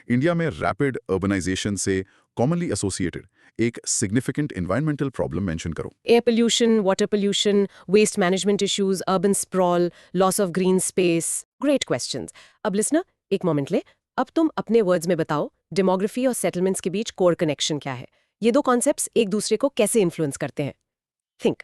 India में रैपिड अर्बनाइजेशन से कॉमनली एसोसिएटेड एक सिग्निफिकेंट एनवायरमेंटल प्रॉब्लम मेंशन करो? Air pollution, water pollution, waste management issues, urban sprawl, loss of green space. Great questions. अब listener एक moment ले, अब तुम अपने वर्ड्स में बताओ डेमोग्राफी और सेटलमेंट्स के बीच कोर कनेक्शन क्या है। ये दो कॉन्सेप्ट्स एक दूसरे को कैसे इन्फ्लुएंस करते हैं। थिंक।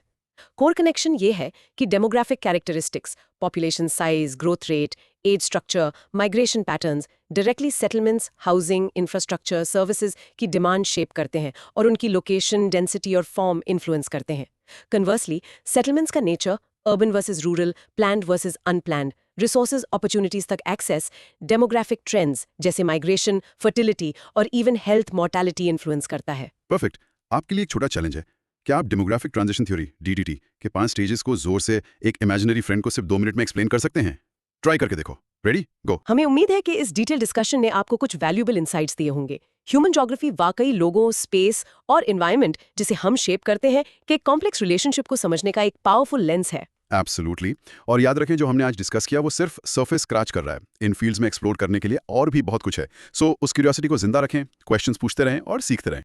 कोर कनेक्शन ये है कि demographic characteristics, population size, growth rate, age structure, migration patterns directly settlements, housing, infrastructure, services की डिमांड शेप करते हैं और उनकी लोकेशन, डेंसिटी और फॉर्म इन्फ्लुएंस करते हैं। कन्वर्सली, सेटलमेंट्स का nature, urban versus rural, planned versus unplanned, resources opportunities तक एक्सेस, डेमोग्राफिक ट्रेंड्स जैसे माइग्रेशन, फर्टिलिटी और इवन हेल्थ मॉर्टैलिटी इन्फ्लुएंस करता है। परफेक्ट। आपके लिए एक छोटा चैलेंज है। क्या आप डेमोग्राफिक ट्रांजिशन थ्योरी DTT के 5 स्टेजेस को जोर से एक इमेजिनरी फ्रेंड को सिर्फ 2 मिनट में एक्सप्लेन कर सकते हैं? ट्राई करके देखो। रेडी, गो। हमें उम्मीद है कि इस डिटेल डिस्कशन ने आपको कुछ वैल्यूएबल इंसाइट्स दिए होंगे। ह्यूमन ज्योग्राफी वाकई लोगों, स्पेस और एनवायरनमेंट जिसे हम शेप करते हैं के कॉम्प्लेक्स रिलेशनशिप को समझने का एक पावरफुल लेंस है। एब्सोल्युटली। और याद रखें जो हमने आज डिस्कस किया वो सिर्फ सरफेस स्क्रैच कर रहा है। इन फील्ड्स में एक्सप्लोर करने के लिए और भी बहुत कुछ है। सो उस क्यूरियोसिटी को जिंदा रखें, क्वेश्चंस पूछते रहें और सीखते रहें।